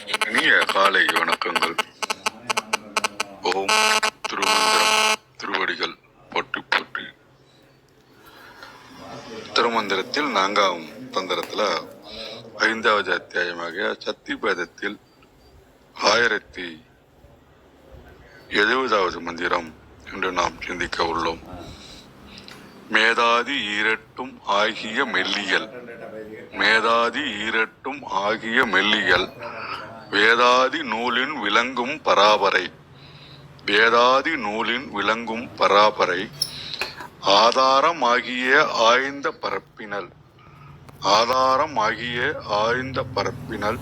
இனிய காலை வணக்கங்கள். ஓம் திருமந்திரம் திருவடிகள் போற்றி போற்றி. திருமந்திரத்தில் 4ஆம் தந்திரத்துல 5வது அத்தியாயமாக சக்தி பேதத்தில் 1070வது மந்திரம் என்று நாம் சிந்திக்க உள்ளோம். மேதாதி ஈரட்டும் ஆகிய மெல்லியல், மேதாதி ஈரட்டும் ஆகிய மெல்லியல், வேதாதி நூலின் விளங்கும் பராபரை, வேதாதி நூலின் விளங்கும் பராபரை, ஆதாரம் ஆகிய ஆய்ந்த பரப்பினல், ஆதாரம் ஆகிய ஆய்ந்த பரப்பினல்,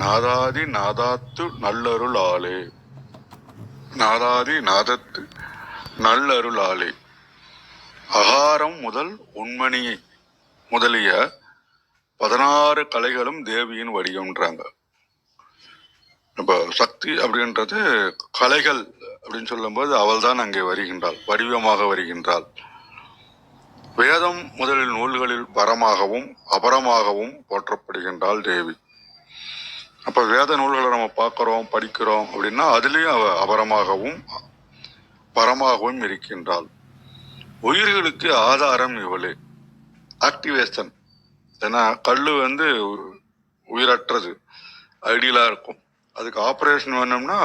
நாதாதி நாதாத்து நல்லருளாலே, நாதாதி நாதத்து நல்லருளாலே, அகாரம் முதல் உண்மணியை முதலிய 16 கலைகளும் தேவியின் வடிவம்ன்றாங்க. இப்ப சக்தி அப்படின்றது கலைகள் அப்படின்னு சொல்லும் போது அவள் தான் அங்கே வருகின்றாள், வடிவமாக வருகின்றாள். வேதம் முதலில் நூல்களில் பரமாகவும் அபரமாகவும் போற்றப்படுகின்றாள் தேவி. அப்ப வேத நூல்களை நம்ம பார்க்கிறோம் படிக்கிறோம் அப்படின்னா அதுலயும் அவ அபரமாகவும் பரமாகவும் இருக்கின்றாள். உயிர்களுக்கு ஆதாரம் இவளே, ஆக்டிவேஷன். ஏன்னா கல்லு உயிரற்றது, ஐடியலா இருக்கும். அதுக்கு ஆபரேஷன் வேணும்னா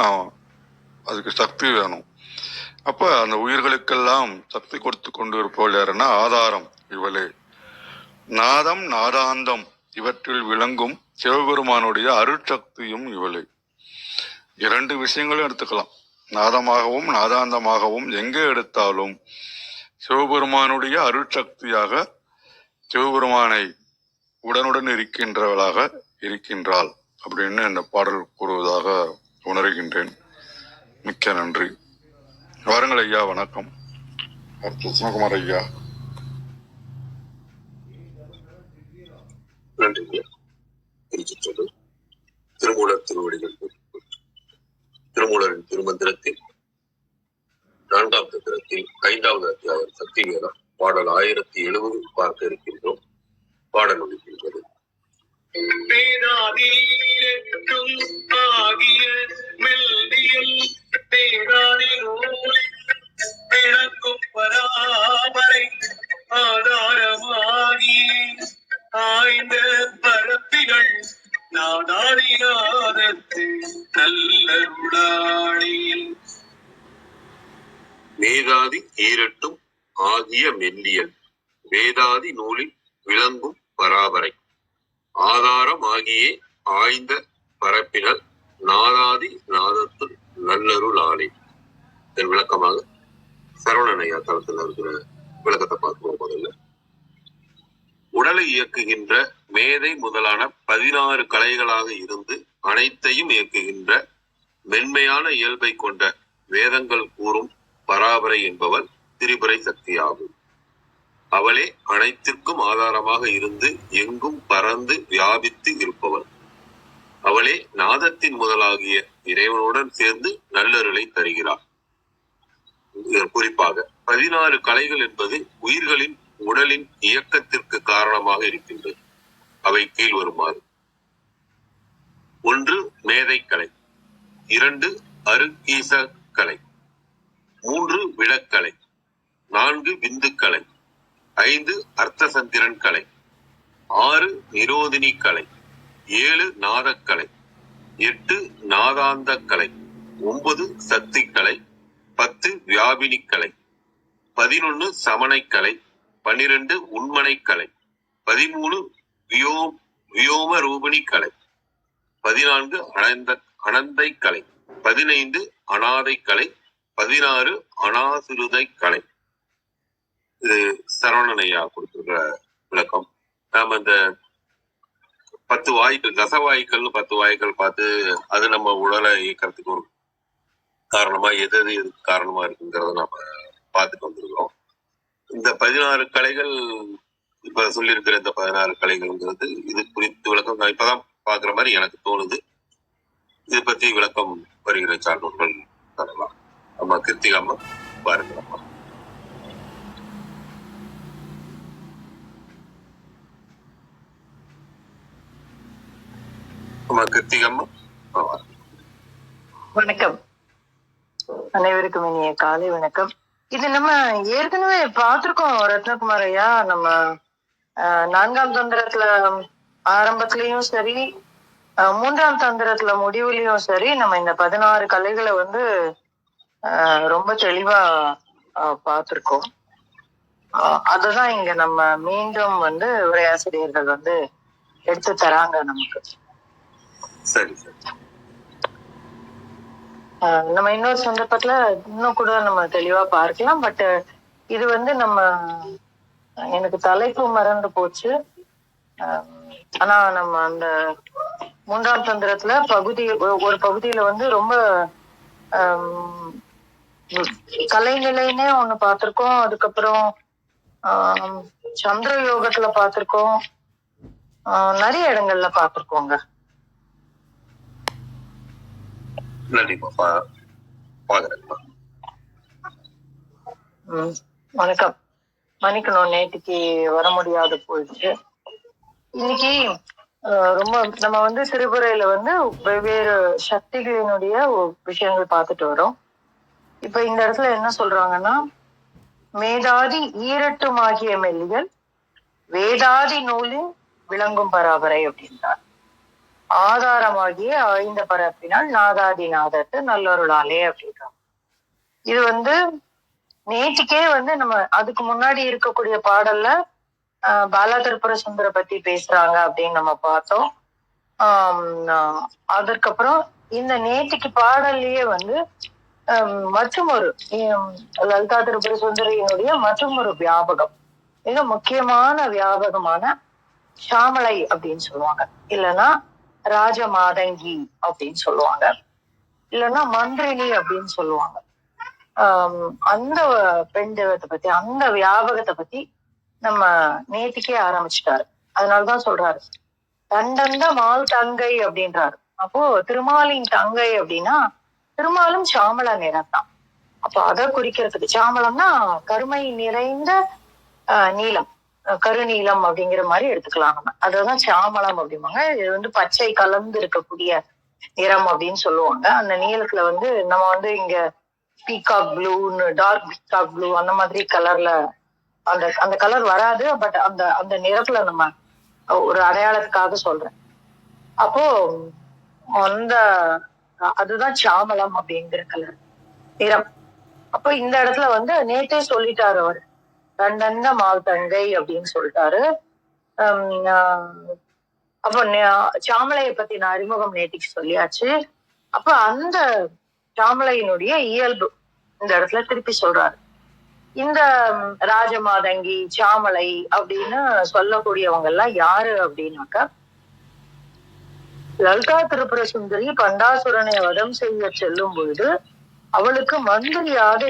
அதுக்கு சக்தி வேணும். அப்ப அந்த உயிர்களுக்கெல்லாம் சக்தி கொடுத்து கொண்டு இருப்பவள் யாருன்னா ஆதாரம் இவளே. நாதம் நாதாந்தம் இவற்றில் விளங்கும் சிவபெருமானுடைய அருட்சக்தியும் இவளே. 2 விஷயங்களும் எடுத்துக்கலாம். நாதமாகவும் நாதாந்தமாகவும் எங்கே எடுத்தாலும் சிவபெருமானுடைய அருட்சக்தியாக சிவபெருமானை உடனுடன் இருக்கின்றவளாக இருக்கின்றாள் அப்படின்னு இந்த பாடல் கூறுவதாக உணர்கின்றேன். மிக்க நன்றி. வாருங்கள் ஐயா. வணக்கம். கிருஷ்ணகுமார் ஐயா. நன்றி. திருமூலர் திருவடிகள். திருமூலரின் திருமந்திரத்தில் 4ஆம் தந்திரத்தில் 5வது அத்தியாயம் சக்தி வேதம் பாடல் 1070 பார்க்க இருக்கின்றோம். பாடல் ஒலிக்கின்றது. ஆய்ந்த பரப்பிகள் நாதாதி நாதத்து நல்லருளாளியில். மேதாதி ஈரட்டும் ஆகிய மெல்லியல், வேதாதி நூலில் விளங்கும் பராபரை, ஆதாரம் ஆகியே ஆய்ந்த பரப்பினல், நாதாதி நாதத்து நல்லருளாளே. இதன் விளக்கமாக சரவணனையா தளத்தில் இருக்கிற விளக்கத்தை பார்க்குவோம். முதல்ல உடலை இயக்குகின்ற மேதை முதலான 16 கலைகளாக இருந்து அனைத்தையும் இயக்குகின்ற மென்மையான இயல்பை கொண்ட வேதங்கள் கூறும் பராபரை என்பவள் திரிபுரை சக்தியாகும். அவளே அனைத்திற்கும் ஆதாரமாக இருந்து எங்கும் பறந்து வியாபித்து இருப்பவள். அவளே நாதத்தின் முதலாகிய இறைவனுடன் சேர்ந்து நல்லருளை தருகிறாள். குறிப்பாக 16 கலைகள் என்பது உயிர்களின் உடலின் இயக்கத்திற்கு காரணமாக இருக்கின்றது. அவை கீழ் வருமாறு: 1 மேதைக்கலை, 2 அருக்கீச கலை, 3 விளக்கலை, 4 விந்துக்கலை, 5 அர்த்தசந்திரன் கலை, 6 நிரோதினி கலை, 7 நாதக்கலை, 8 நாதாந்த கலை, 9 சக்தி கலை, 10 வியாபினி கலை, 11 சமணைக்கலை, 12 உண்மனை கலை, 13 வியோம ரூபிணி கலை, 14 அனந்தை கலை, 15 அனாதை கலை, 16 அனாசுருதை கலை. இது சரவணனையா கொடுத்துருக்கிற விளக்கம். நாம இந்த 10 வாயுக்கள், தசவாயுக்கள் 10 வாயுக்கள் பார்த்து அது நம்ம உடலை இயக்கிறதுக்கு ஒரு காரணமா எது காரணமா இருக்குங்கிறத நம்ம பார்த்துட்டு வந்திருக்கிறோம். இந்த 16 கலைகள், இப்ப சொல்லியிருக்கிற இந்த 16 கலைகள்ங்கிறது இது குறித்து விளக்கம் நான் இப்பதான் பாக்குற மாதிரி எனக்கு தோணுது. இதை பத்தி விளக்கம் வருகிற சான்றோர்கள் தரலாம். அம்மா கிருத்திகாம்மா பாருங்க. அம்மா கிருத்திகாம்மா. வணக்கம். அனைவருக்கும் இனிய காலை வணக்கம். இது நம்ம ஏற்கனவே பார்த்திருக்கோம் ரத்னகுமார் ஐயா. நம்ம 4ஆம் தந்திரத்துல ஆரம்பத்திலயும் சரி, 3ஆம் தந்திரத்துல முடிவுலயும் சரி, நம்ம இந்த 16 கலைகளை வந்து ரொம்ப தெளிவா பார்த்திருக்கோம். அதுதான் இங்க நம்ம மீண்டும் வந்து உரையாசிரியர்கள் வந்து எடுத்து தராங்க நமக்கு. சரி சரி. நம்ம இன்னொரு சந்தர்ப்பத்துல இன்னும் கூட நம்ம தெளிவா பார்க்கலாம். பட் இது வந்து நம்ம எனக்கு தலைப்பு மறந்து போச்சு. ஆனா நம்ம அந்த 3ஆம் தந்திரத்துல ஒரு பகுதியில வந்து ரொம்ப கலைநிலைன்னே ஒண்ணு பார்த்திருக்கோம். அதுக்கப்புறம் சந்திர யோகத்துல பார்த்திருக்கோம். நிறைய இடங்கள்ல பார்த்திருக்கோங்க. வணக்கம். மன்னிக்கணும், நேற்றுக்கு வர முடியாது போயிடுச்சு. இன்னைக்கு ரொம்ப நம்ம வந்து திருப்புரையில வந்து வெவ்வேறு சக்திகளினுடைய விஷயங்கள் பார்த்துட்டு வரோம். இப்ப இந்த இடத்துல என்ன சொல்றாங்கன்னா, மேதாதி ஈரட்டுமாகிய மெல்லியல் வேதாதி நூலின் விளங்கும் பராபரை அப்படின்றார். ஆதாரமாகிய ஆய்ந்த பரப்பினால் நாதாதி நாதத்து நல்லொருளாலே அப்படின்றார். இது வந்து நேற்றுக்கே வந்து நம்ம அதுக்கு முன்னாடி இருக்கக்கூடிய பாடல்ல பாலா திரிபுர சுந்தர பத்தி பேசுறாங்க அப்படின்னு நம்ம பார்த்தோம். அதற்கப்புறம் இந்த நேற்றுக்கு பாடல்லையே வந்து மற்றும் ஒரு லலிதா திரிபுர சுந்தரியினுடைய மற்றும் ஒரு வியாபகம், மிக முக்கியமான வியாபகமான ஷாமளை அப்படின்னு சொல்லுவாங்க, இல்லைன்னா ராஜ மாதங்கி அப்படின்னு சொல்லுவாங்க, இல்லைன்னா மந்திரினி அப்படின்னு சொல்லுவாங்க. அந்த பெண் தெய்வத்தை பத்தி, அந்த வியாபகத்தை பத்தி நம்ம நேற்றுக்கே ஆரம்பிச்சுட்டாரு. அதனாலதான் சொல்றாரு தண்டந்த மால் தங்கை அப்படின்றாரு. அப்போ திருமாலின் தங்கை அப்படின்னா திருமாலும் சாமள நிறம் தான். அப்போ அதை குறிக்கிறதுக்கு சாமளம்னா கருமை நிறைந்த நீலம், கருநீலம் அப்படிங்கிற மாதிரி எடுத்துக்கலாம் நம்ம. அதுதான் சாமளம் அப்படிம்பாங்க. இது வந்து பச்சை கலந்து இருக்கக்கூடிய நிறம் அப்படின்னு சொல்லுவாங்க. அந்த நீளத்துல வந்து நம்ம வந்து இங்க பீகாக் ப்ளூன்னு, டார்க் பீகாக் ப்ளூ அந்த மாதிரி கலர்ல அந்த கலர் வராது. பட் அந்த அந்த நிறத்துல நம்ம ஒரு அடையாளத்துக்காக சொல்றேன். அப்போ அந்த அதுதான் சாமளம் அப்படிங்கிற கலர் நிறம். அப்போ இந்த இடத்துல வந்து நேற்றே சொல்லிட்டாரு அவர், தண்டந்த மால் தங்கை அப்படின்னு சொல்லிட்டாரு. அப்போ சாமளையை பத்தி நான் அறிமுகம் நேற்றுக்கு சொல்லியாச்சு. அப்ப அந்த சாமளையினுடைய இயல்பு இந்த இடத்துல திருப்பி சொல்றாரு. இந்த ராஜமாதங்கி சாமளை அப்படின்னு சொல்லக்கூடியவங்க எல்லாம் யாரு அப்படின்னாக்கா, லலிதா திரிபுர சுந்தரி பண்டாசுரனை வதம் செய்ய செல்லும் பொழுது அவளுக்கு மந்திரியாக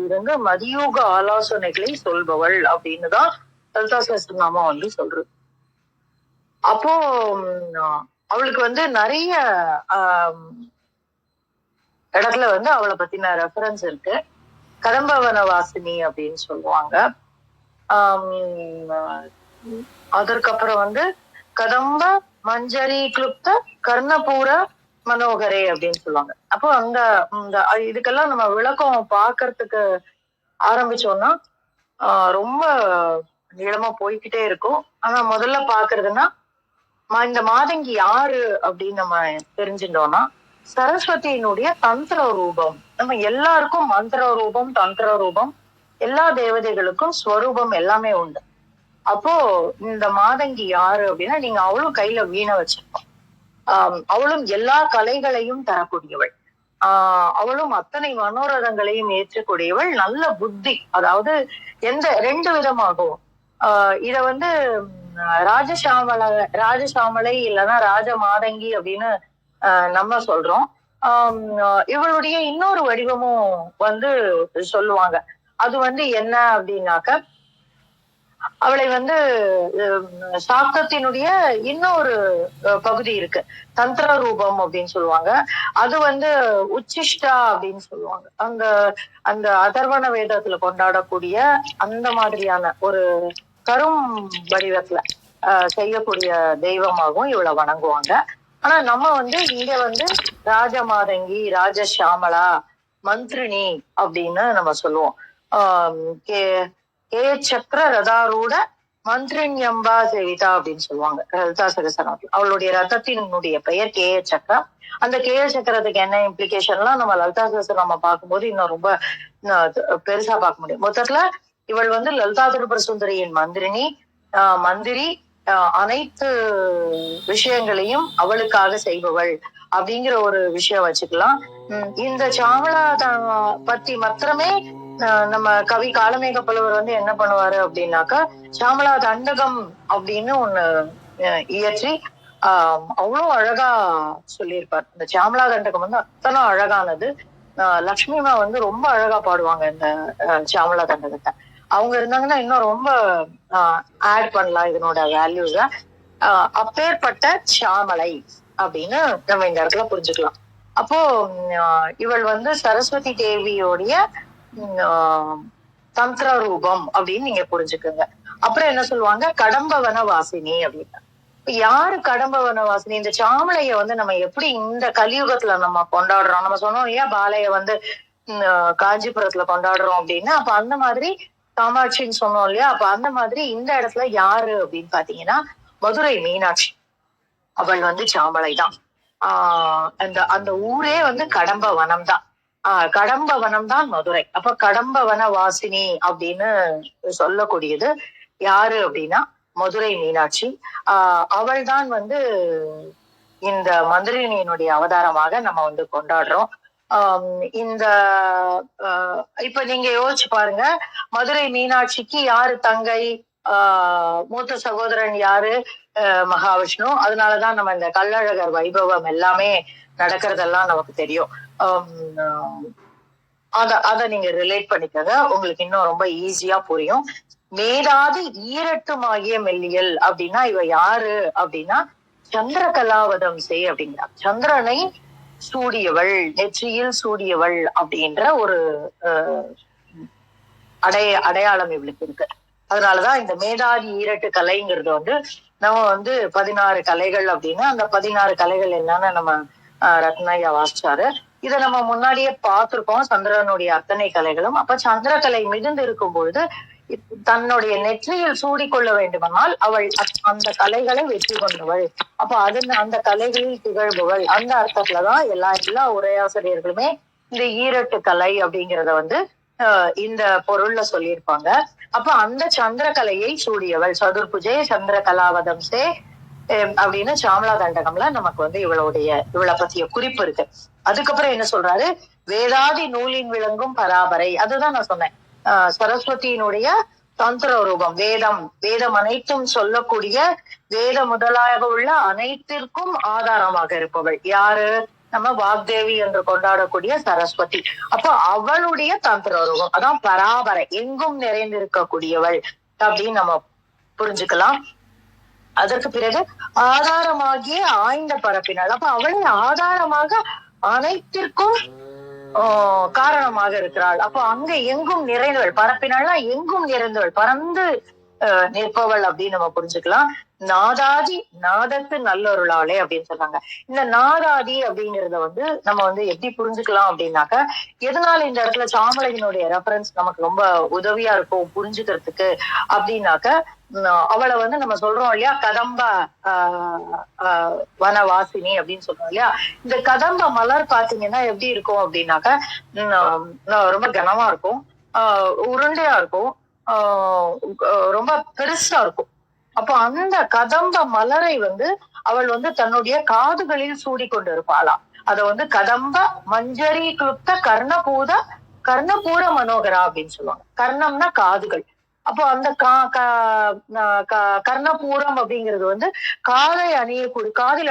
இருந்து மதியூக ஆலோசனைகளை சொல்பவள் அப்படின்னுதான் லலிதா சஹஸ்ரநாமா வந்து சொல்றது. அப்போ அவளுக்கு வந்து நிறைய இடத்துல வந்து அவளை பத்தின ரெஃபரன்ஸ் இருக்கு. கடம்பவன வாசினி அப்படின்னு சொல்லுவாங்க. அதற்கப்புறம் வந்து கதம்ப மஞ்சரி கிளுப்த கர்ணபூர மனோகரே அப்படின்னு சொல்லுவாங்க. அப்போ அந்த இதுக்கெல்லாம் நம்ம விளக்கம் பாக்குறதுக்கு ஆரம்பிச்சோம்னா ரொம்ப நீளமா போய்கிட்டே இருக்கும். ஆனா முதல்ல பாக்குறதுன்னா இந்த மாதங்கி யாரு அப்படின்னு நம்ம தெரிஞ்சுட்டோம்னா, சரஸ்வதியினுடைய தந்திர ரூபம். நம்ம எல்லாருக்கும் மந்திர ரூபம், தந்திர ரூபம், எல்லா தேவதைகளுக்கும் ஸ்வரூபம் எல்லாமே உண்டு. அப்போ இந்த மாதங்கி யாரு அப்படின்னா, நீங்க அவளும் கையில வீணை வச்சிருப்போம். அவளும் எல்லா கலைகளையும் தரக்கூடியவள். அவளும் அத்தனை மனோரதங்களையும் ஏற்றக்கூடியவள். நல்ல புத்தி, அதாவது எந்த 2 விதமாகும். இத வந்து ராஜசாமலை இல்லைன்னா ராஜ மாதங்கி அப்படின்னு நம்ம சொல்றோம். இவளுடைய இன்னொரு வடிவமும் வந்து சொல்லுவாங்க. அது வந்து என்ன அப்படின்னாக்க, அவளை வந்து சாக்தத்தினுடைய இன்னொரு பகுதி இருக்கு, தந்திர ரூபம் அப்படின்னு சொல்லுவாங்க. அது வந்து உச்சிஷ்டா அப்படின்னு சொல்லுவாங்க. அந்த அதர்வண வேதத்துல கொண்டாடக்கூடிய அந்த மாதிரியான ஒரு கரும் வடிவத்துல செய்யக்கூடிய தெய்வமாகவும் இவளை வணங்குவாங்க. ஆனா நம்ம வந்து இங்க வந்து ராஜமாதங்கி, ராஜஷாமளா, மந்திரினி அப்படின்னு நம்ம சொல்லுவோம். கே கே சக்கர ரதாரூட மந்திரின்யம்பா சேவிதா அப்படின்னு சொல்லுவாங்க லலிதா சகஸ்ரநாமத்தில். அவளுடைய ரதத்தினுடைய பெயர் கே சக்கரா. அந்த கே சக்கரத்துக்கு என்ன இம்ப்ளிகேஷன்லாம் நம்ம லலிதா சகஸ்ரநாமம் பார்க்கும்போது இன்னும் ரொம்ப பெருசா பார்க்க முடியும். மொத்தத்துல இவள் வந்து லலிதா திரிபுர சுந்தரியின் மந்திரி, அனைத்து விஷயங்களையும் அவளுக்காக செய்பவள் அப்படிங்கிற ஒரு விஷயம் வச்சுக்கலாம். இந்த சாமளா பத்தி மாத்திரமே நம்ம கவி காலமேக புலவர் வந்து என்ன பண்ணுவாரு அப்படின்னாக்கா, சாமளா தண்டகம் அப்படின்னு ஒண்ணு இயற்றி அவ்வளவு அழகா சொல்லியிருப்பார். இந்த சாமளா தண்டகம் வந்து அத்தனை அழகானது. லக்ஷ்மிமா வந்து ரொம்ப அழகா பாடுவாங்க இந்த சாமளா தண்டகத்தை. அவங்க இருந்தாங்கன்னா இன்னும் ரொம்ப ஆட் பண்ணலாம் இதனோட வேல்யூஸ. அப்பேற்பட்ட சாமளை அப்படின்னு நம்ம இந்த இடத்துல புரிஞ்சுக்கலாம். அப்போ இவள் வந்து சரஸ்வதி தேவியோடைய தந்திர ரூபம் அப்படின்னு நீங்க புரிஞ்சுக்குங்க. அப்புறம் என்ன சொல்லுவாங்க, கடம்பவன வாசினி அப்படின்னு. யாரு கடம்பவன வாசினி? இந்த சாமளைய வந்து நம்ம எப்படி இந்த கலியுகத்துல நம்ம கொண்டாடுறோம்? நம்ம சொன்னோம் இல்லையா, பாலைய வந்து காஞ்சிபுரத்துல கொண்டாடுறோம் அப்படின்னு. அப்ப அந்த மாதிரி காமாட்சின்னு சொன்னோம் இல்லையா, அப்ப அந்த மாதிரி இந்த இடத்துல யாரு அப்படின்னு பாத்தீங்கன்னா மதுரை மீனாட்சி. அவள் வந்து சாமளை தான். அந்த அந்த ஊரே வந்து கடம்ப வனம் தான். கடம்ப வனம் தான் மதுரை. அப்ப கடம்பவன வாசினி அப்படின்னு சொல்லக்கூடியது யாரு அப்படின்னா மதுரை மீனாட்சி. அவள் தான் வந்து இந்த மந்திரினியினுடைய அவதாரமாக நம்ம வந்து கொண்டாடுறோம். இந்த இப்ப நீங்க யோசிச்சு பாருங்க, மதுரை மீனாட்சிக்கு யாரு தங்கை? மூத்த சகோதரன் யாரு? மகாவிஷ்ணு. அதனாலதான் நம்ம இந்த கள்ளழகர் வைபவம் எல்லாமே நடக்கிறதெல்லாம் நமக்கு தெரியும். அத நீங்க ரிலேட் பண்ணிக்கங்க, உங்களுக்கு இன்னும் ரொம்ப ஈஸியா புரியும். மேதாது ஈரட்டுமாகிய மெல்லியல் அப்படின்னா இவ யாரு அப்படின்னா சந்திர கலாவதம் செய் அப்படிங்கிறா. சந்திரனை சூடியவள், நெற்றியில் சூடியவள் அப்படின்ற ஒரு அடையாளம் இவளுக்கு இருக்கு. அதனாலதான் இந்த மேதாதி ஈரட்டு கலைங்கிறது வந்து நம்ம வந்து 16 கலைகள் அப்படின்னா அந்த 16 கலைகள் என்னன்னு நம்ம ரத்னையா வாசிச்சாரு. இதை நம்ம முன்னாடியே பார்த்திருக்கோம், சந்திரனுடைய அத்தனை கலைகளும். அப்ப சந்திரகலை மிகுந்து இருக்கும் பொழுது தன்னுடைய நெற்றியில் சூடிக்கொள்ள வேண்டுமானால் அவள் அந்த கலைகளை வெற்றி கொண்டவள். அப்ப அந்த கலைகளில் திகழ்பவள். அந்த அர்த்தத்துலதான் எல்லா உரையாசிரியர்களுமே இந்த ஈரட்டு கலை அப்படிங்கிறத வந்து இந்த பொருள்ல சொல்லியிருப்பாங்க. அப்ப அந்த சந்திரகலையை சூடியவள் சதுர்புஜே சந்திர கலாவதம்சே அப்படின்னு சாமளா தண்டகம்ல நமக்கு வந்து இவளை பத்திய குறிப்பு இருக்கு. அதுக்கப்புறம் என்ன சொல்றாரு, வேதாதி நூலின் விளங்கும் பராபரை. அதுதான் நான் சொன்னேன், சரஸ்வதியினுடைய தந்திர ரூபம். வேதம் அனைத்தும் சொல்லக்கூடிய வேத முதலாக உள்ள அனைத்திற்கும் ஆதாரமாக இருப்பவள் யாரு? நம்ம வாக்தேவி என்று கொண்டாடக்கூடிய சரஸ்வதி. அப்ப அவளுடைய தந்திர ரூபம் அதான் பராபரை, எங்கும் நிறைந்திருக்கக்கூடியவள் அப்படின்னு நம்ம புரிஞ்சுக்கலாம். அதற்கு பிறகு ஆதாரமாகிய ஆய்ந்த பரப்பினாள். அப்ப அவளை ஆதாரமாக அனைத்திற்கும் காரணமாக இருக்கிறாள். அப்போ அங்க எங்கும் நிறைந்தவள், பரப்பினாள்னா எங்கும் நிறைந்தவள், பறந்து நிற்பவள் அப்படின்னு நம்ம புரிஞ்சுக்கலாம். நாதாதி நாதத்து நல்லொருளாளே அப்படின்னு சொல்றாங்க. இந்த நாதாதி அப்படிங்கறத வந்து நம்ம வந்து எப்படி புரிஞ்சுக்கலாம் அப்படின்னாக்க, எதனால இந்த இடத்துல சாமளையினுடைய ரெஃபரன்ஸ் நமக்கு ரொம்ப உதவியா இருக்கும் புரிஞ்சுக்கிறதுக்கு அப்படின்னாக்க, அவளை வந்து நம்ம சொல்றோம் இல்லையா கதம்ப வனவாசினி அப்படின்னு சொல்றோம் இல்லையா. இந்த கதம்ப மலர் பாத்தீங்கன்னா எப்படி இருக்கும் அப்படின்னாக்க ரொம்ப கனமா இருக்கும், உருண்டையா இருக்கும், ரொம்ப பெருசா இருக்கும். அப்போ அந்த கதம்ப மலரை வந்து அவள் வந்து தன்னுடைய காதுகளில் சூடி கொண்டு இருப்பாளாம். அத வந்து கதம்ப மஞ்சரி கிளுப்த கர்ணபூர மனோகரா அப்படின்னு சொல்லுவாங்க. கர்ணம்னா காதுகள். அப்போ அந்த கர்ணபூரம் அப்படிங்கிறது வந்து காதில்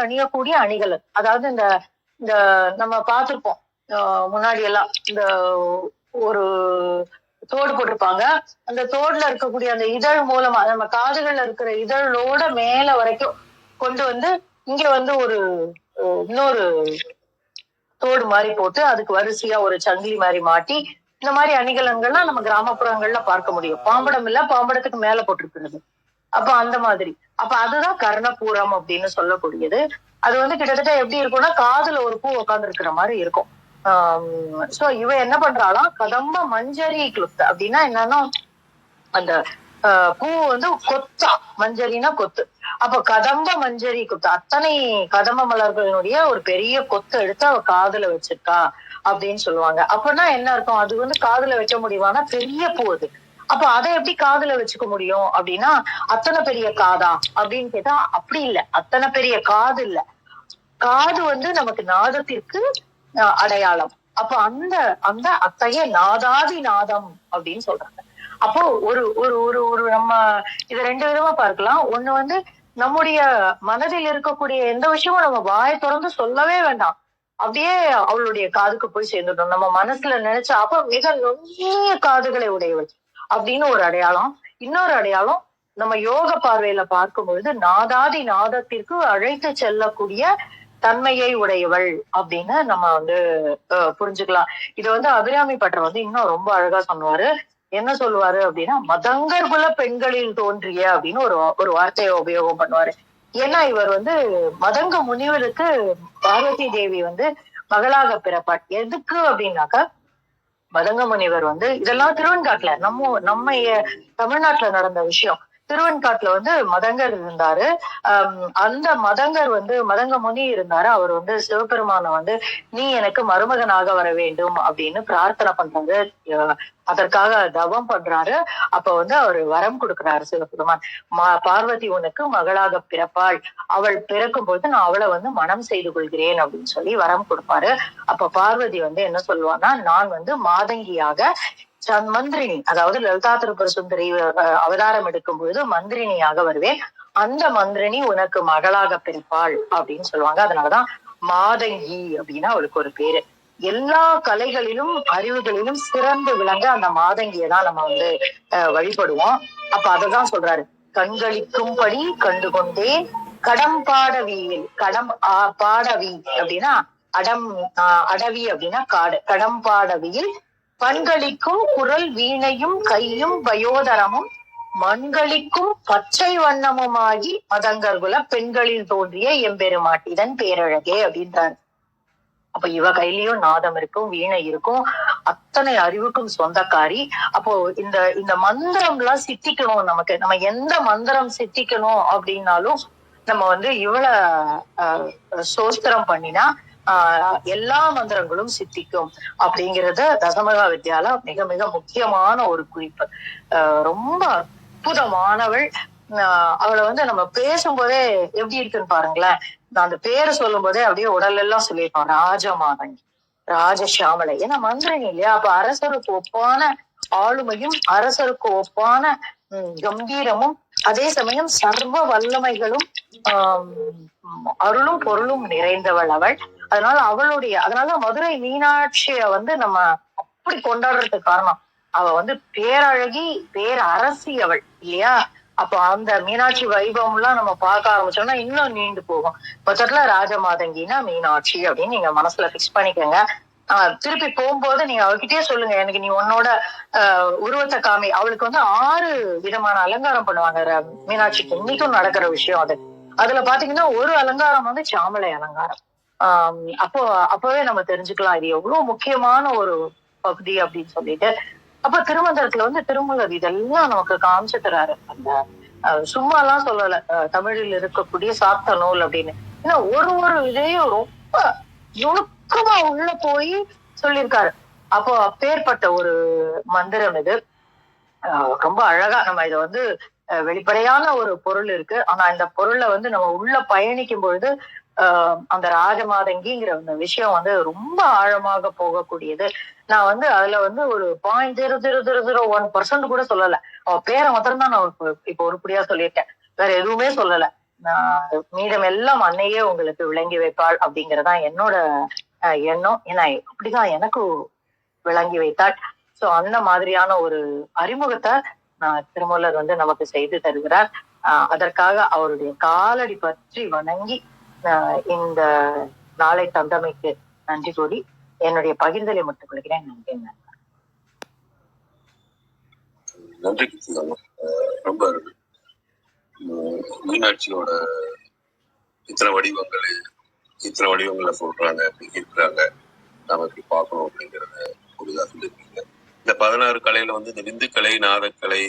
அணியக்கூடிய அணிகள். அதாவது இந்த நம்ம பார்த்திருப்போம் முன்னாடி எல்லாம், இந்த ஒரு தோடு போட்டிருப்பாங்க, அந்த தோடுல இருக்கக்கூடிய அந்த இதழ் மூலமா நம்ம காதுகள்ல இருக்கிற இதழோட மேல வரைக்கும் கொண்டு வந்து இங்க வந்து இன்னொரு தோடு மாதிரி போட்டு அதுக்கு வரிசையா ஒரு சங்கிலி மாதிரி மாட்டி இந்த மாதிரி அணிகலன்கள்லாம் நம்ம கிராமப்புறங்கள்ல பார்க்க முடியும். பாம்படம் இல்ல, பாம்படத்துக்கு மேல போட்டிருக்கிறது. அப்ப அந்த மாதிரி, அப்ப அதுதான் கர்ணபூரம் அப்படின்னு சொல்லக்கூடியது. அது வந்து கிட்டத்தட்ட எப்படி இருக்கும்னா காதுல ஒரு பூ உட்கார்ந்து இருக்கிற மாதிரி இருக்கும். சோ இவ என்ன பண்றாளாம், கதம்ப மஞ்சரி கிளுப்த அப்படின்னா என்னன்னா அந்த பூ வந்து கொத்தா, மஞ்சரினா கொத்து. அப்ப கதம்ப மஞ்சரி கொத்து, அத்தனை கதம்ப மலர்களினுடைய ஒரு பெரிய கொத்து எடுத்து அவ காதுல வச்சிருக்கா அப்படின்னு சொல்லுவாங்க. அப்படின்னா என்ன அர்த்தம், அது வந்து காதுல வைக்க முடியுமானா பெரிய பூ அது. அப்ப அதை எப்படி காதுல வச்சுக்க முடியும் அப்படின்னா, அத்தனை பெரிய காதா அப்படின்னு கேட்டா அப்படி இல்ல, அத்தனை பெரிய காது இல்ல. காது வந்து நமக்கு நாதத்திற்கு அடையாளம். அப்ப அந்த அந்த அத்தகைய நாதாதி நாதம் அப்படின்னு சொல்றாங்க. அப்போ ஒரு ஒரு ஒரு ஒரு நம்ம இத 2 விதமா பார்க்கலாம். ஒண்ணு வந்து நம்முடைய மனதில் இருக்கக்கூடிய எந்த விஷயமும் நம்ம வாயை திறந்து சொல்லவே வேண்டாம். அப்படியே அவளுடைய காதுக்கு போய் சேர்ந்துடும். நம்ம மனசுல நினைச்ச அப்ப மிக நுண்ணிய காதுகளை உடையவள் அப்படின்னு ஒரு அடையாளம். இன்னொரு அடையாளம், நம்ம யோக பார்வையில பார்க்கும் பொழுது நாதாதி நாதத்திற்கு அழைத்து செல்லக்கூடிய தன்மையை உடையவள் அப்படின்னு நம்ம வந்து புரிஞ்சுக்கலாம். இத வந்து அபிராமி பட்டர் வந்து இன்னும் ரொம்ப அழகா சொன்னாரு. என்ன சொல்லுவாரு அப்படின்னா, மதங்கர் குல பெண்களில் தோன்றிய அப்படின்னு ஒரு வார்த்தையை உபயோகம் பண்ணுவாரு. ஏன்னா இவர் வந்து மதங்க முனிவருக்கு பார்வதி தேவி வந்து மகளாக பிறப்பார். எதுக்கு அப்படின்னாக்கா, மதங்க முனிவர் வந்து இதெல்லாம் திருவெண்காட்டுல நம்ம தமிழ்நாட்டுல நடந்த விஷயம். திருவெண்காட்டுல வந்து மதங்கர் இருந்தாரு. அந்த மதங்கர் வந்து மதங்க முனி இருந்தாரு. அவர் வந்து சிவபெருமான வந்து நீ எனக்கு மருமகனாக வர வேண்டும் அப்படின்னு பிரார்த்தனை பண்றாரு. அதற்காக தவம் பண்றாரு. அப்ப வந்து அவர் வரம் கொடுக்கிறாரு சிவபெருமான். பார்வதி உனக்கு மகளாக பிறப்பாள், அவள் பிறக்கும் பொழுது நான் அவளை வந்து மனம் செய்து கொள்கிறேன் அப்படின்னு சொல்லி வரம் கொடுப்பாரு. அப்ப பார்வதி வந்து என்ன சொல்லுவான்னா, நான் வந்து மாதங்கியாக மந்திரினி, அதாவது லலிதா திரிபுர சுந்தரி அவதாரம் எடுக்கும் பொழுது மந்திரினியாக வருவேன், அந்த மந்திரினி உனக்கு மகளாக பிறப்பாள் அப்படின்னு சொல்லுவாங்க. அதனாலதான் மாதங்கி அப்படின்னா அவளுக்கு ஒரு பேரு. எல்லா கலைகளிலும் அறிவுகளிலும் சிறந்து விளங்க அந்த மாதங்கியை தான் நம்ம வந்து வழிபடுவோம். அப்ப அததான் சொல்றாரு, கண்களிக்கும்படி கண்டு கொண்டேன் கடம் பாடவியில். பாடவி அப்படின்னா அடவி அப்படின்னா காடு. கடம் பாடவியில் பண்களிக்கும் குரல் வீணையும் கையும் வயோதரமும் மண்களிக்கும் பச்சை வண்ணமுமாகி மதங்கர்குல பெண்களில் தோன்றிய எம்பெருமாட்டி இதன் பேரழகே அப்படின்றாரு. அப்ப இவ கையிலயும் நாதம் இருக்கும், வீணை இருக்கும், அத்தனை அறிவுக்கும் சொந்தக்காரி. அப்போ இந்த இந்த மந்திரம் எல்லாம் சித்திக்கணும் நமக்கு. நம்ம எந்த மந்திரம் சித்திக்கணும் அப்படின்னாலும் நம்ம வந்து இவ்வளவு சோஸ்திரம் பண்ணினா எல்லா மந்திரங்களும் சித்திக்கும் அப்படிங்கறது தசமகா வித்யால மிக மிக முக்கியமான ஒரு குறிப்பு. ரொம்ப அற்புதமானவள். அவளை வந்து நம்ம பேசும்போதே எப்படி இருக்குன்னு பாருங்களேன். நான் அந்த பேரை சொல்லும் போதே அப்படியே உடல் எல்லாம் சொல்லியிருக்கோம், ராஜமாதங்கி, ராஜசியாமலை. ஏன்னா மந்திரணி இல்லையா, அப்ப அரசருக்கு ஒப்பான ஆளுமையும் அரசருக்கு ஒப்பான கம்பீரமும் அதே சமயம் சர்வ வல்லமைகளும் அருளும் பொருளும் நிறைந்தவள் அவள். அதனால மதுரை மீனாட்சிய வந்து நம்ம அப்படி கொண்டாடுறதுக்கு காரணம், அவ வந்து பேரழகி, பேரரசி அவள் இல்லையா. அப்ப அந்த மீனாட்சி வைபவம் எல்லாம் நம்ம பார்க்க ஆரம்பிச்சோம்னா இன்னும் நீண்டு போகும். மொத்தத்துல ராஜமாதங்கினா மீனாட்சி அப்படின்னு நீங்க மனசுல பிக்ஸ் பண்ணிக்கோங்க. திருப்பி போகும்போது நீங்க அவகிட்டயே சொல்லுங்க, எனக்கு நீ உன்னோட உருவத்தை காமி. அவளுக்கு வந்து 6 விதமான அலங்காரம் பண்ணுவாங்க மீனாட்சிக்கு. இன்னைக்கும் நடக்கிற விஷயம் அது. அதுல பாத்தீங்கன்னா ஒரு அலங்காரம் வந்து சாமலை அலங்காரம். அப்பவே நம்ம தெரிஞ்சுக்கலாம் இது எவ்வளவு முக்கியமான ஒரு பகுதி அப்படின்னு சொல்லிட்டு. அப்ப திருமந்திரத்துல வந்து திருமலர் இதெல்லாம் நமக்கு காமிச்சு தராரு. அந்த சும்மா எல்லாம் சொல்லல, தமிழில் இருக்கக்கூடிய சாத்த நூல் அப்படின்னு. ஏன்னா ஒரு இதையும் ரொம்ப நுணுக்கமா உள்ள போய் சொல்லியிருக்காரு. அப்போ அப்பேற்பட்ட ஒரு மந்திரம் இது. ரொம்ப அழகா நம்ம இதை வந்து வெளிப்படையான ஒரு பொருள் இருக்கு. ஆனா இந்த பொருளை வந்து நம்ம உள்ள பயணிக்கும் பொழுது அந்த ராஜமாதங்கிங்கிற அந்த விஷயம் வந்து ரொம்ப ஆழமாக போகக்கூடியது. நான் வந்து அதுல வந்து ஒரு 0.0001% கூட சொல்லல. அவ பேரை மாத்திரம்தான் நான் இப்ப உருப்படியா சொல்லியிருக்கேன், வேற எதுவுமே சொல்லல. நான் மீதம் எல்லாம் அன்னையே உங்களுக்கு விளங்கி வைப்பாள் அப்படிங்கறதான் என்னோட எண்ணம். ஏன்னா அப்படிதான் எனக்கு விளங்கி வைத்தாள். சோ அந்த மாதிரியான ஒரு அறிமுகத்தை திருமூலர் வந்து நமக்கு செய்து தருகிறார். அதற்காக அவருடைய காலடி பற்றி வணங்கி இந்த நாளை தந்தமைக்கு நன்றி கூறி என்னுடைய பகிர்தலை மட்டும் கொள்கிறேன். நன்றி. ரொம்ப மீனாட்சியோட சித்திர வடிவங்களை இத்தனை வடிவங்களை சொல்றாங்க, இருக்கிறாங்க, நாம இப்படி பார்க்கணும் அப்படிங்கறத புரிதா சொல்லியிருக்கீங்க. இந்த 16 கலையில வந்து இந்த விந்துக்கலை, நாதக்கலை,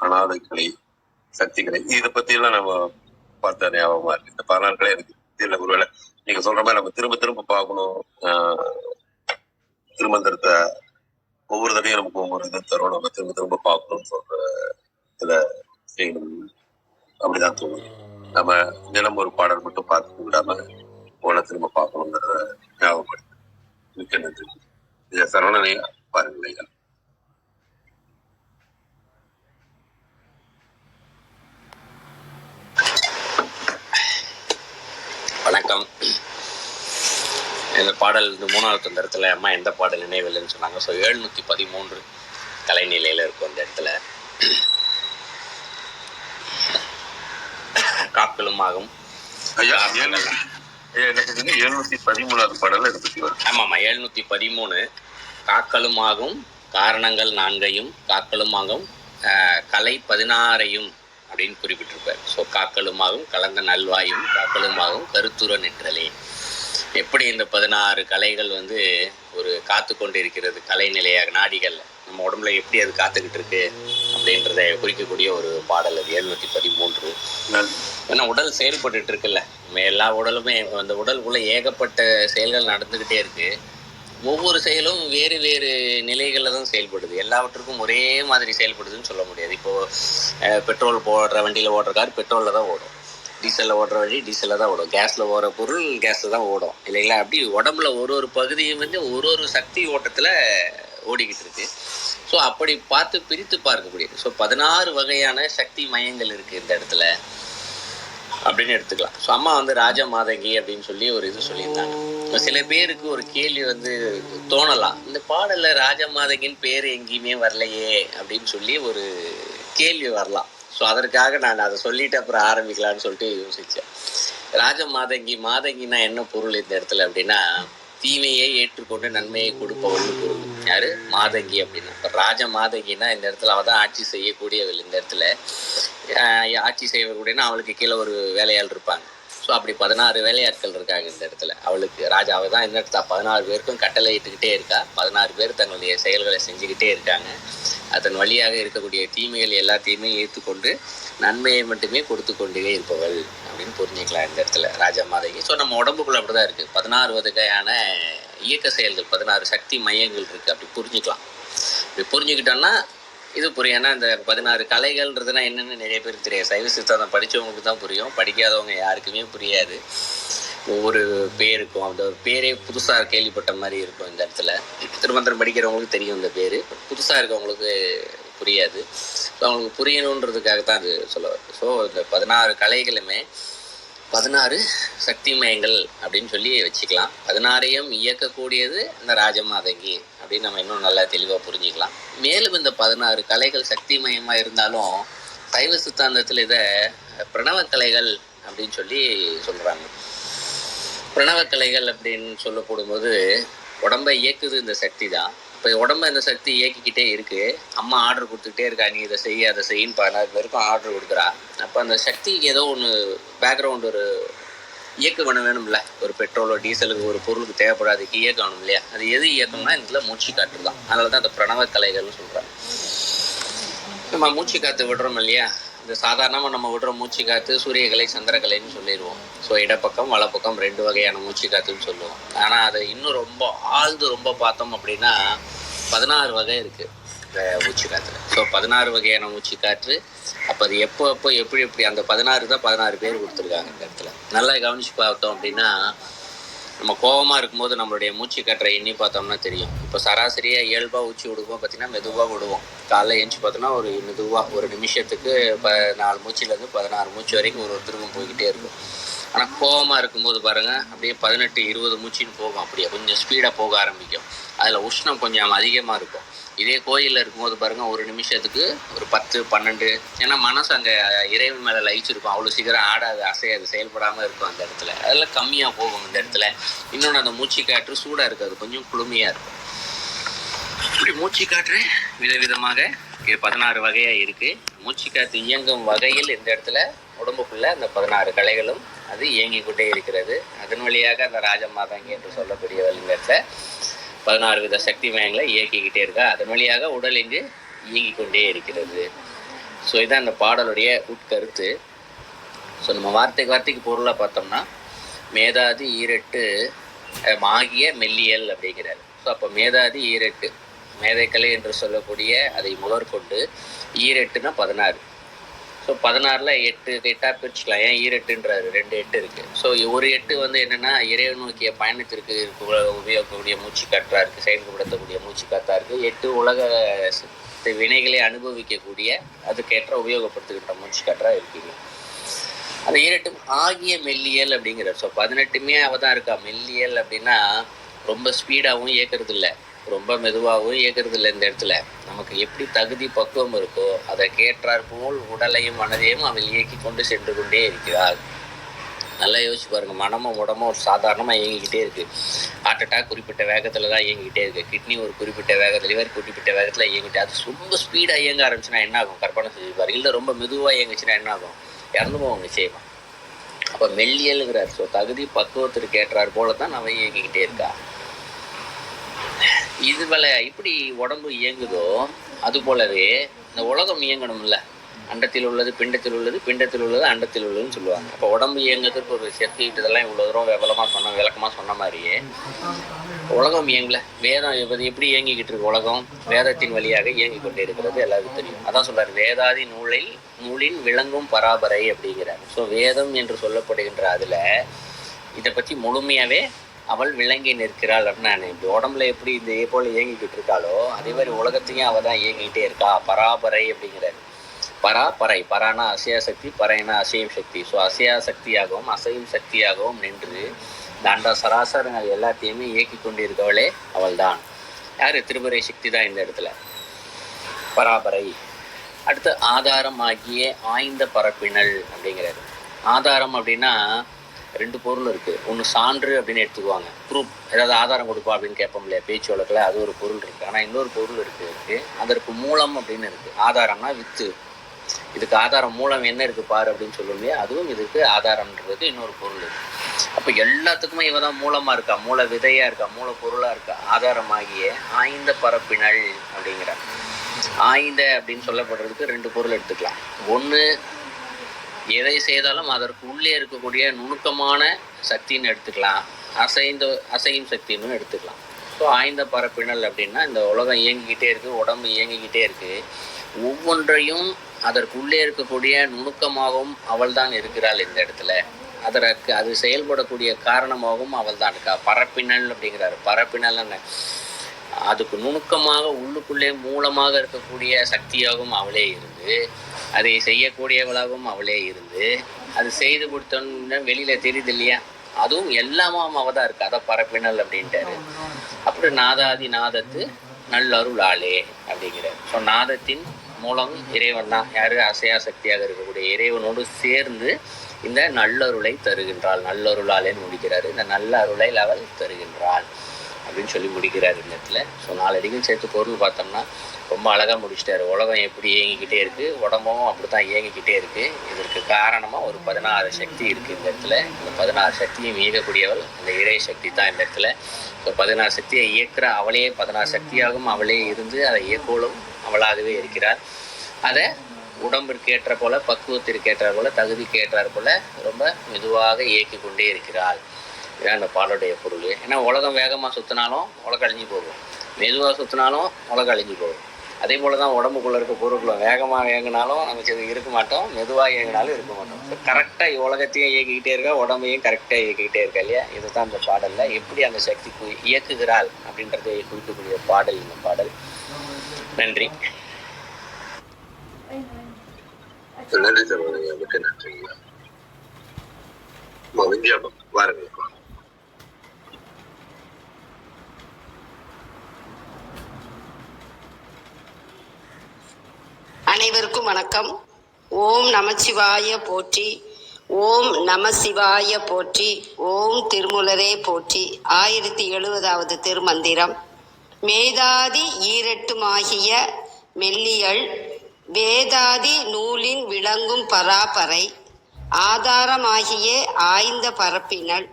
அநாதக்கலை, சக்திக்கலை இதை பத்தி எல்லாம் நம்ம பார்த்த ஞாபகமா இருக்கு. இந்த 16 கலை எனக்கு தெரியல. ஒருவேளை நீங்க சொல்ற மாதிரி நம்ம திரும்ப திரும்ப பார்க்கணும், திருமந்திரத்தை ஒவ்வொரு தடையும் நமக்கு ஒவ்வொரு இது தரும், நம்ம திரும்ப திரும்ப பார்க்கணும்னு சொல்ற இதுல செய்யணும் அப்படிதான் தோணும். நம்ம தினம் ஒரு பாடல் மட்டும் பார்த்து விடாம போல திரும்ப பார்க்கணுங்கிறத ஞாபகப்படுத்து. மிக்க நன்றி. இதை சரவணனை பாருங்க. வணக்கம். இந்த பாடல் இந்த 3வது தந்திரத்தில் அம்மா எந்த பாடல் நினைவில்லைன்னு சொன்னாங்க. ஸோ 713 கலைநிலையில் இருக்கும் இந்த இடத்துல. காக்கலுமாகும் 713வது பாடல் இதை பத்தி வரும். ஆமாம்மா 713 காக்கலுமாகும் காரணங்கள் 4ஐயும் காக்கலுமாகும் கலை 16ஐயும் அப்படின்னு குறிப்பிட்டிருப்பார். ஸோ காக்கலுமாகும் கலந்த நல்வாயும் காக்கலுமாகும் கருத்துர நிற்றலே. எப்படி இந்த 16 கலைகள் வந்து ஒரு காத்து கொண்டு இருக்கிறது கலைநிலையாக நாடிகள் நம்ம உடம்புல எப்படி அது காத்துக்கிட்டு இருக்கு அப்படின்றத குறிக்கக்கூடிய ஒரு பாடல் அது 713. ஏன்னா உடல் செயல்பட்டு இருக்குல்ல, நம்ம எல்லா உடலுமே அந்த உடலுக்குள்ள ஏகப்பட்ட செயல்கள் நடந்துக்கிட்டே இருக்கு. ஒவ்வொரு செயலும் வேறு வேறு நிலைகளில் தான் செயல்படுது. எல்லாவற்றுக்கும் ஒரே மாதிரி செயல்படுதுன்னு சொல்ல முடியாது. இப்போது பெட்ரோல் போடுற வண்டியில் ஓடுற கார் பெட்ரோலில் தான் ஓடும், டீசலில் ஓடுற வண்டி டீசலில் தான் ஓடும், கேஸில் ஓடுற பொருள் கேஸில் தான் ஓடும் இல்லைங்களா? அப்படி உடம்புல ஒரு ஒரு பகுதியும் வந்து ஒரு ஒரு சக்தி ஓட்டத்தில் ஓடிக்கிட்டு இருக்கு. ஸோ அப்படி பார்த்து பிரித்து பார்க்க முடியுது. ஸோ 16 வகையான சக்தி மையங்கள் இருக்குது இந்த இடத்துல அப்படின்னு எடுத்துக்கலாம். ஸோ அம்மா வந்து ராஜ மாதங்கி அப்படின்னு சொல்லி ஒரு இது சொல்லியிருந்தாங்க. சில பேருக்கு ஒரு கேள்வி வந்து தோணலாம், இந்த பாடலில் ராஜ மாதங்கின்னு பேர் எங்கேயுமே வரலையே அப்படின்னு சொல்லி ஒரு கேள்வி வரலாம். ஸோ அதற்காக நான் அதை சொல்லிட்டு அப்புறம் ஆரம்பிக்கலான்னு சொல்லிட்டு யோசித்தேன். ராஜ மாதங்கி, மாதங்கினா என்ன பொருள் இந்த இடத்துல அப்படின்னா, தீமையை ஏற்றுக்கொண்டு நன்மையை கொடுப்பவள்னு பொருள். யாரு? மாதங்கி அப்படின்னா. இப்போ ராஜ மாதங்கினா இந்த இடத்துல அவள் தான் ஆட்சி செய்யக்கூடியவள். இந்த இடத்துல ஆட்சி செய்யக்கூடியனா அவளுக்கு கீழே ஒரு வேலையாள் இருப்பாங்க. ஸோ அப்படி 16 வேலையாட்கள் இருக்காங்க இந்த இடத்துல. அவளுக்கு ராஜாவை தான் இந்த இடத்துல 16 பேருக்கும் கட்டளை இட்டுக்கிட்டே இருக்கா. 16 பேர் தங்களுடைய செயல்களை செஞ்சுக்கிட்டே இருக்காங்க. அதன் வழியாக இருக்கக்கூடிய தீமைகள் எல்லாத்தையுமே ஏற்றுக்கொண்டு நன்மையை மட்டுமே கொடுத்து கொண்டே இருப்பவள் அப்படின்னு புரிஞ்சுக்கலாம் இந்த இடத்துல ராஜா மாதங்கி. ஸோ நம்ம உடம்புக்குள்ள அப்படி தான் இருக்குது. 16 வகையான இயக்க செயல்கள், 16 சக்தி மையங்கள் இருக்குது. அப்படி புரிஞ்சுக்கலாம். இப்படி புரிஞ்சுக்கிட்டோம்னா இது புரியும். ஏன்னா இந்த 16 கலைகள்ன்றதுனா என்னென்னு நிறைய பேருக்கு தெரியாது. சைவ சித்தாந்தம் படித்தவங்களுக்கு தான் புரியும், படிக்காதவங்க யாருக்குமே புரியாது. ஒவ்வொரு பேருக்கும் அந்த பேரே புதுசாக கேள்விப்பட்ட மாதிரி இருக்கும் இந்த இடத்துல. திருமந்திரம் படிக்கிறவங்களுக்கு தெரியும் இந்த பேர், புதுசாக இருக்கவங்களுக்கு புரியாது. ஸோ அவங்களுக்கு புரியணுன்றதுக்காக தான் அது சொல்ல வருது. ஸோ இந்த 16 கலைகளுமே 16 சக்தி மயங்கள் அப்படின்னு சொல்லி வச்சுக்கலாம். 16ஐயும் இயக்கக்கூடியது இந்த ராஜமாதங்கி அப்படின்னு நம்ம இன்னும் நல்லா தெளிவாக புரிஞ்சுக்கலாம். மேலும் இந்த 16 கலைகள் சக்தி மயமாக இருந்தாலும் சைவ சித்தாந்தத்தில் இதை பிரணவ கலைகள் அப்படின்னு சொல்லி சொல்கிறாங்க. பிரணவ கலைகள் அப்படின்னு சொல்லப்படும்போது உடம்பை இயக்குது இந்த சக்தி தான். இப்போ உடம்பை இந்த சக்தி இயக்கிக்கிட்டே இருக்குது. அம்மா ஆர்டர் கொடுத்துக்கிட்டே இருக்கா, நீ இதை செய்ய அதை செய்யின்னு 16 பேருக்கும் ஆர்டர் கொடுக்குறா. அப்போ அந்த சக்திக்கு ஏதோ ஒன்று பேக்ரவுண்ட் ஒரு இயக்க வேணும்ல. ஒரு பெட்ரோலோ டீசலுக்கு ஒரு பொருளுக்கு தேவைப்படாதுக்கு இயக்கம் வேணும் இல்லையா? அது எது இயக்கம்னா இதில் மூச்சு காற்று தான். அதனால தான் அந்த பிரணவ கலைகள்னு சொல்கிறாங்க. நம்ம மூச்சு காற்று விடுறோம் இல்லையா, இந்த சாதாரணமாக நம்ம விடுற மூச்சு காற்று சூரியகலை சந்திரகலைன்னு சொல்லிடுவோம். ஸோ இடப்பக்கம் வலப்பக்கம் 2 வகையான மூச்சு காற்றுன்னு சொல்லுவோம். ஆனால் அதை இன்னும் ரொம்ப ஆழ்ந்து ரொம்ப பார்த்தோம் அப்படின்னா 16 வகை இருக்குது இந்த மூச்சு காற்றுல. ஸோ 16 வகையான மூச்சு காற்று. அப்போ அது எப்போ எப்படி அந்த 16 தான் 16 பேர் கொடுத்துருக்காங்க இந்த இடத்துல. நல்லா கவனித்து பார்த்தோம் அப்படின்னா, நம்ம கோபமாக இருக்கும்போது நம்மளுடைய மூச்சு காற்றை எண்ணி பார்த்தோம்னா தெரியும். இப்போ சராசரியாக இயல்பாக ஊச்சி விடுவோம் பார்த்திங்கன்னா மெதுவாக விடுவோம். காலைல எழுந்துச்சி பார்த்தோன்னா ஒரு மெதுவாக ஒரு நிமிஷத்துக்கு 4 மூச்சிலேருந்து 16 மூச்சு வரைக்கும் ஒரு திரும்ப போய்கிட்டே இருக்கும். ஆனால் கோபமாக இருக்கும்போது பாருங்கள் அப்படியே 18-20 மூச்சின்னு போகும். அப்படியே கொஞ்சம் ஸ்பீடாக போக ஆரம்பிக்கும். அதில் உஷ்ணம் கொஞ்சம் அதிகமாக இருக்கும். இதே கோயிலில் இருக்கும்போது பாருங்கள் ஒரு நிமிஷத்துக்கு ஒரு 10-12. ஏன்னா மனசு அங்கே இறைவன் மேலே லயிச்சிருக்கும். அவ்வளோ சீக்கிரம் ஆடாது, அசையாது, செயல்படாமல் இருக்கும் அந்த இடத்துல. அதெல்லாம் கம்மியாக போகும் இந்த இடத்துல. இன்னொன்று அந்த மூச்சு காற்று சூடாக இருக்காது, கொஞ்சம் குளுமையாக இருக்கும். இப்படி மூச்சு காற்று விதவிதமாக 16 வகையாக இருக்குது. மூச்சு காற்று இயங்கும் வகையில் இந்த இடத்துல உடம்புக்குள்ளே அந்த 16 கலைகளும் அது இயங்கிக் கொண்டே இருக்கிறது. அதன் வழியாக அந்த ராஜமாதங்கி என்று சொல்லக்கூடிய வலிங்கத்தில் 16 வித சக்தி மயங்களை இயக்கிக்கிட்டே இருக்கா. அதன் வழியாக உடல் இங்கு இயங்கிக் கொண்டே இருக்கிறது. ஸோ இதான் அந்த பாடலுடைய உட்கருத்து. ஸோ நம்ம வார்த்தைக்கு பொருளாக பார்த்தோம்னா மேதாதி ஈரெட்டு ஆகிய மெல்லியல் அப்படிங்கிறார். ஸோ அப்போ மேதாதி ஈரெட்டு மேதைக்கலை என்று சொல்லக்கூடிய அதை முதற்கொண்டு ஈரெட்டுனா 16. ஸோ 16ல் 8 பிரிச்சுக்கலாம். ஏன் ஈரெட்டுன்றாரு? 2 8 இருக்குது. ஸோ ஒரு 8 வந்து என்னென்னா இறைவன் நோக்கிய பயணத்திற்கு உபயோகக்கூடிய மூச்சு காற்றா இருக்குது, செயல்படுத்தக்கூடிய மூச்சு காற்றா இருக்குது. 8 உலக வினைகளை அனுபவிக்கக்கூடிய அதுக்கேற்ற உபயோகப்படுத்துகின்ற மூச்சு காற்றா இருக்குங்க. அந்த 8 ஆகிய மெல்லியல் அப்படிங்கிறார். ஸோ 18மே அவள் தான் இருக்கா. மெல்லியல் அப்படின்னா ரொம்ப ஸ்பீடாகவும் இயக்கிறது இல்லை, ரொம்ப மெதுவாகவும் இயக்கிறது இல்லை. இந்த இடத்துல நமக்கு எப்படி தகுதி பக்குவம் இருக்கோ அதை கேட்டாற்போல் உடலையும் மனதையும் அவள் இயக்கி கொண்டு சென்று கொண்டே இருக்கிறாள். நல்லா யோசிச்சு பாருங்க. மனமும் உடம்பும் ஒரு சாதாரணமாக இயங்கிக்கிட்டே இருக்குது. ஹார்ட் அட்டாக் குறிப்பிட்ட வேகத்தில் தான் இயங்கிக்கிட்டே இருக்குது. கிட்னி ஒரு குறிப்பிட்ட வேகத்தில், லிவர் குறிப்பிட்ட வேகத்தில் இயங்கிட்டு அது ரொம்ப ஸ்பீடாக இயங்க ஆரம்பிச்சுன்னா என்ன ஆகும்? கற்பனை செஞ்சு பாருங்க. இல்லை ரொம்ப மெதுவாக இயங்குச்சுன்னா என்ன ஆகும்? இறந்து போவோம் நிச்சயமா. அப்போ மெல்லியல்ங்கிறார். ஸோ தகுதி பக்குவத்திற்கு ஏற்றார் போல தான் நம்ம இயங்கிக்கிட்டே இருக்கா. இது போல இப்படி உடம்பு இயங்குதோ அது போலவே இந்த உலகம் இயங்கணும்ல. அண்டத்தில் உள்ளது பிண்டத்தில் உள்ளது, பிண்டத்தில் உள்ளது அண்டத்தில் உள்ளதுன்னு சொல்லுவாங்க. அப்போ உடம்பு இயங்குறதுக்கு ஒரு சக்தி இதெல்லாம் இவ்வளோ தூரம் விளக்கமாக சொன்ன மாதிரியே உலகம் இயங்கல. வேதம் எப்படி இயங்கிக்கிட்டு இருக்கு? உலகம் வேதத்தின் வழியாக இயங்கி கொண்டே இருக்கிறது எல்லாருக்கும் தெரியும். அதான் சொல்றாரு, வேதாதி நூலின் விளங்கும் பராபரை அப்படிங்கிறார். ஸோ வேதம் என்று சொல்லப்படுகின்ற அதில் இதை பற்றி முழுமையாகவே அவள் விளங்கி நிற்கிறாள் அப்படின்னு நான் இப்படி உடம்புல எப்படி இந்த போல் இயங்கிக்கிட்டு இருக்காளோ அதே மாதிரி உலகத்தையும் அவள் தான் இயங்கிக்கிட்டே இருக்கா. பராபரை அப்படிங்கிறாரு. பராபரை, பரானா அசையா சக்தி, பறைனா அசையும் சக்தி. ஸோ அசையா சக்தியாகவும் அசையும் சக்தியாகவும் நின்று இந்த அண்ட சராசரங்கள் எல்லாத்தையுமே இயக்கி கொண்டு இருக்கவளே அவள் தான். யார்? திருபுரை சக்தி தான் இந்த இடத்துல பராபரை. அடுத்து ஆதாரம் ஆகிய ஆய்ந்த பரப்பினல் அப்படிங்கிறாரு. ஆதாரம் அப்படின்னா 2 பொருள் இருக்குது. ஒன்று சான்று அப்படின்னு எடுத்துக்குவாங்க, ப்ரூஃப், ஏதாவது ஆதாரம் கொடுப்பா அப்படின்னு கேட்போம் இல்லையா பேச்சு வழக்கில், அது ஒரு பொருள் இருக்குது. ஆனால் இன்னொரு பொருள் இருக்குது, அதற்கு மூலம் அப்படின்னு இருக்குது. ஆதாரம்னா வித்து, இதுக்கு ஆதாரம் மூலம் என்ன இருக்குது பாரு அப்படின்னு சொல்லும் இல்லையா, அதுவும் இதுக்கு ஆதாரம்ன்றது இன்னொரு பொருள் இருக்குது. அப்போ எல்லாத்துக்குமே இவ தான் மூலமாக இருக்கா, மூல விதையாக இருக்கா, மூல பொருளாக இருக்கா. ஆதாரமாகிய ஆய்ந்த பரப்பினள் அப்படிங்கிறார். ஆய்ந்த அப்படின்னு சொல்லப்படுறதுக்கு 2 பொருள் எடுத்துக்கலாம். ஒன்று, எதை செய்தாலும் அதற்கு உள்ளே இருக்கக்கூடிய நுணுக்கமான சக்தின்னு எடுத்துக்கலாம், அசையும் சக்தின்னு எடுத்துக்கலாம். ஸோ ஆய்ந்த பரப்பினல் அப்படின்னா இந்த உலகம் இயங்கிக்கிட்டே இருக்குது, உடம்பு இயங்கிக்கிட்டே இருக்குது. ஒவ்வொன்றையும் அதற்குள்ளே இருக்கக்கூடிய நுணுக்கமாகவும் அவள் தான் இருக்கிறாள் இந்த இடத்துல. அதற்கு அது செயல்படக்கூடிய காரணமாகவும் அவள் தான் இருக்கா. பரப்பினல் அப்படிங்கிறாரு. பரப்பினல் என்ன? அதுக்கு நுணுக்கமாக உள்ளுக்குள்ளே மூலமாக இருக்கக்கூடிய சக்தியாகவும் அவளே இருந்து, அதை செய்யக்கூடியவளாகவும் அவளே இருந்து, அது செய்து கொடுத்தோன்னு வெளியில் தெரியுது இல்லையா, அதுவும் எல்லாமும் அவள் தான் இருக்கு. அதை பரப்பினல் அப்படின்ட்டாரு. அப்படி நாதாதி நாதத்து நல்லருளாளே அப்படிங்கிறார். ஸோ நாதத்தின் மூலம் இறைவன் தான். யார்? அசையா சக்தியாக இருக்கக்கூடிய இறைவனோடு சேர்ந்து இந்த நல்லருளை தருகின்றாள். நல்லருளாளேன்னு முடிக்கிறாரு. இந்த நல்ல அருளை அவள் தருகின்றாள் அப்படின்னு சொல்லி முடிக்கிறார் இந்த இடத்துல. ஸோ 4 அடிகள் சேர்த்து பொருள் பார்த்தோம்னா ரொம்ப அழகாக முடிச்சிட்டாரு. உலகம் எப்படி இயங்கிக்கிட்டே இருக்குது, உடம்பும் அப்படி தான் இயங்கிக்கிட்டே இருக்குது. இதற்கு காரணமாக ஒரு 16 சக்தி இருக்குது இந்த இடத்துல. இந்த 16 சக்தியும் இயக்கக்கூடியவள் அந்த இறை சக்தி தான் இந்த இடத்துல. ஸோ 16 சக்தியை இயக்குற அவளே 16 சக்தியாகவும் அவளே இருந்து அதை இயக்கோளும் அவளாகவே இருக்கிறார். அதை உடம்பிற்கு ஏற்ற போல, பக்குவத்திற்கு ஏற்றார் போல, தகுதிக்கு ஏற்றார் போல ரொம்ப மெதுவாக இயக்கி கொண்டே இருக்கிறாள். இதான் அந்த பாலுடைய பொருள். ஏன்னா உலகம் வேகமாக சுற்றினாலும் உலகம் அழிஞ்சு போகும், மெதுவாக சுற்றினாலும் உலகம் அழிஞ்சு போகும். அதே போல் தான் உடம்புக்குள்ளே இருக்க பொருட்களும் வேகமாக இயங்கினாலும் நம்ம இருக்க மாட்டோம், மெதுவாக இயங்கினாலும் இருக்க மாட்டோம். ஸோ கரெக்டாக உலகத்தையும் இயக்கிக்கிட்டே இருக்கா, உடம்பையும் கரெக்டாக இயக்கிக்கிட்டே இருக்கா இல்லையா. இதுதான் அந்த பாடலில் எப்படி அந்த சக்தி இயக்குகிறாள் அப்படின்றதை குறிக்கக்கூடிய பாடல் இந்த பாடல். நன்றி. நன்றி சகோதரி, மிக்க நன்றிங்க. வித்யா வாருங்க. அனைவருக்கும் வணக்கம். ஓம் நமச்சிவாய போற்றி, ஓம் நம சிவாய போற்றி, ஓம் திருமுலரே போற்றி. 1070வது திருமந்திரம். மேதாதி ஈரெட்டுமாகிய மெல்லியல், வேதாதி நூலின் விளங்கும் பராபரை, ஆதாரமாகிய ஆய்ந்த பரப்பினள்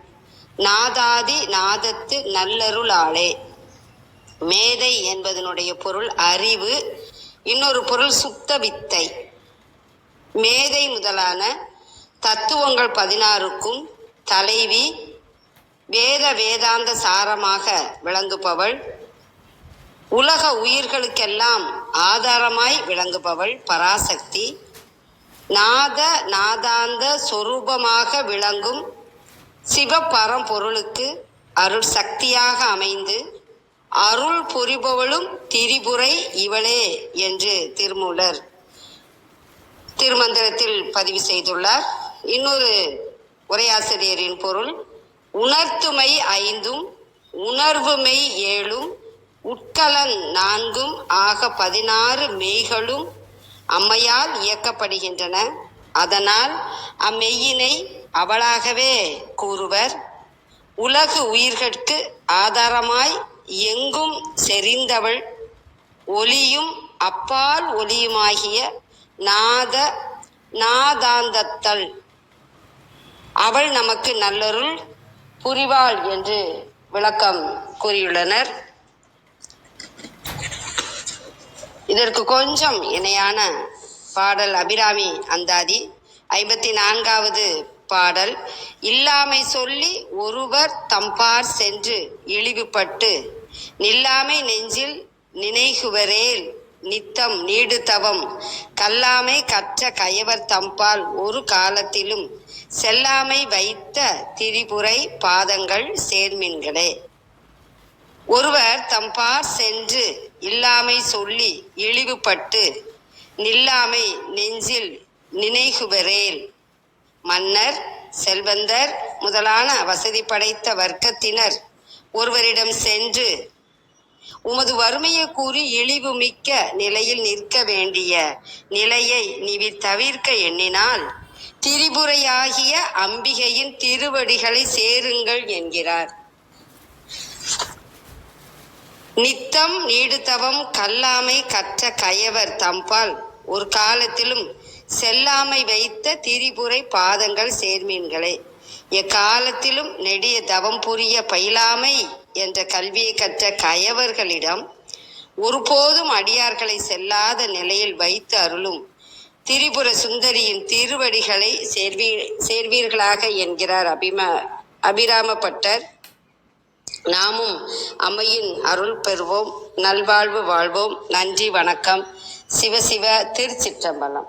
நாதாதி நாதத்து நல்லருளாளே. மேதை என்பதனுடைய பொருள் அறிவு, இன்னொரு பொருள் சுத்த வித்தை. மேதை முதலான தத்துவங்கள் 16க்கும் தலைவி, வேதாந்த சாரமாக விளங்குபவள், உலக உயிர்களுக்கெல்லாம் ஆதாரமாய் விளங்குபவள் பராசக்தி, நாதாந்த சொரூபமாக விளங்கும் சிவபரம்பொருளுக்கு அருள் சக்தியாக அமைந்து அருள் புரிபவளும் திரிபுரை இவளே என்று திருமூலர் திருமந்திரத்தில் பதிவு செய்துள்ளார். இன்னொரு உரையாசிரியரின் பொருள், உணர்த்துமை 5ம் உணர்வுமை 7ம் உட்கலன் 4ம் ஆக 16 மெய்களும் அம்மையால் இயக்கப்படுகின்றன. அதனால் அம்மெய்யினை அவளாகவே கூறுவர். உலகு உயிர்கட்கு ஆதாரமாய் எங்கும் செறிந்தவள், ஒளியும் அப்பால் ஒளியுமாகிய நாதாந்தத்தள் அவள் நமக்கு நல்லருள் புரிவாள் என்று விளக்கம் கூறியுள்ளனர். இதற்கு கொஞ்சம் இணையான பாடல் அபிராமி அந்தாதி 54வது பாடல். இல்லாமை சொல்லி ஒருவர் தம்பார் சென்று இழிவுபட்டு நில்லாமை நெஞ்சில் நினைகுவரேல் நித்தம் நீடு தவம் கல்லாமை கற்ற கயவர் தம்பால் ஒரு காலத்திலும் செல்லாமை வைத்த திரிபுரை பாதங்கள் சேர்மின்களே. ஒருவர் தம்பார் சென்று இல்லாமை சொல்லி இழிவுபட்டு நில்லாமை நெஞ்சில் நினைகுவரேல். மன்னர், செல்வந்தர் முதலான வசதி படைத்த வர்க்கத்தினர் ஒருவரிடம் சென்று உமது வறுமையை கூறி இழிவு மிக்க நிலையில் நிற்க வேண்டிய நிலையை நீர் தவிர்க்க எண்ணினால் திரிபுரையாகிய அம்பிகையின் திருவடிகளை சேருங்கள் என்கிறார். நித்தம் நீடுதவம் கல்லாமை கற்ற கயவர் தம்பால் ஒரு காலத்திலும் செல்லாமை வைத்த திரிபுரை பாதங்கள் சேர்மீன்களே. எக்காலத்திலும் நெடிய தவம் புரிய பயிலாமை என்ற கல்வியை கற்ற கயவர்களிடம் ஒருபோதும் அடியார்களை செல்லாத நிலையில் வைத்து அருளும் திரிபுர சுந்தரியின் திருவடிகளை சேர்வீர்களாக என்கிறார் அபிராமப்பட்டர். நாமும் அம்மையின் அருள் பெறுவோம், நல்வாழ்வு வாழ்வோம். நன்றி, வணக்கம். சிவசிவ. திருச்சிற்றம்பலம்.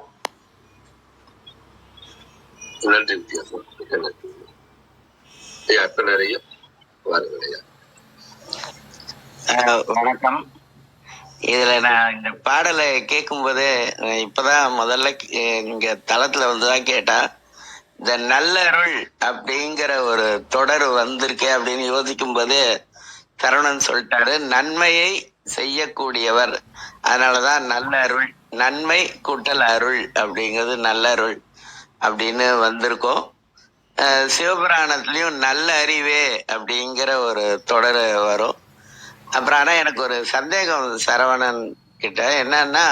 நன்றி வித்தியாசம். வணக்கம். இதுல நான் இந்த பாடலை கேட்கும்போது இப்பதான் முதல்ல இங்க தளத்துல வந்துதான் கேட்டேன். இந்த நல்லருள் அப்படிங்கிற ஒரு தொடர் வந்திருக்கே அப்படின்னு யோசிக்கும் போது சரவணன் சொல்லிட்டாரு, நன்மையை செய்யக்கூடியவர், அதனாலதான் நல்ல அருள், நன்மை கூட்டல் அருள் அப்படிங்கிறது நல்லருள் அப்படின்னு வந்திருக்கோம். சிவபுராணத்திலையும் நல்ல அறிவே அப்படிங்கிற ஒரு தொடர் வரும். அப்புறம் ஆனா எனக்கு ஒரு சந்தேகம் சரவணன் கிட்ட, என்னன்னா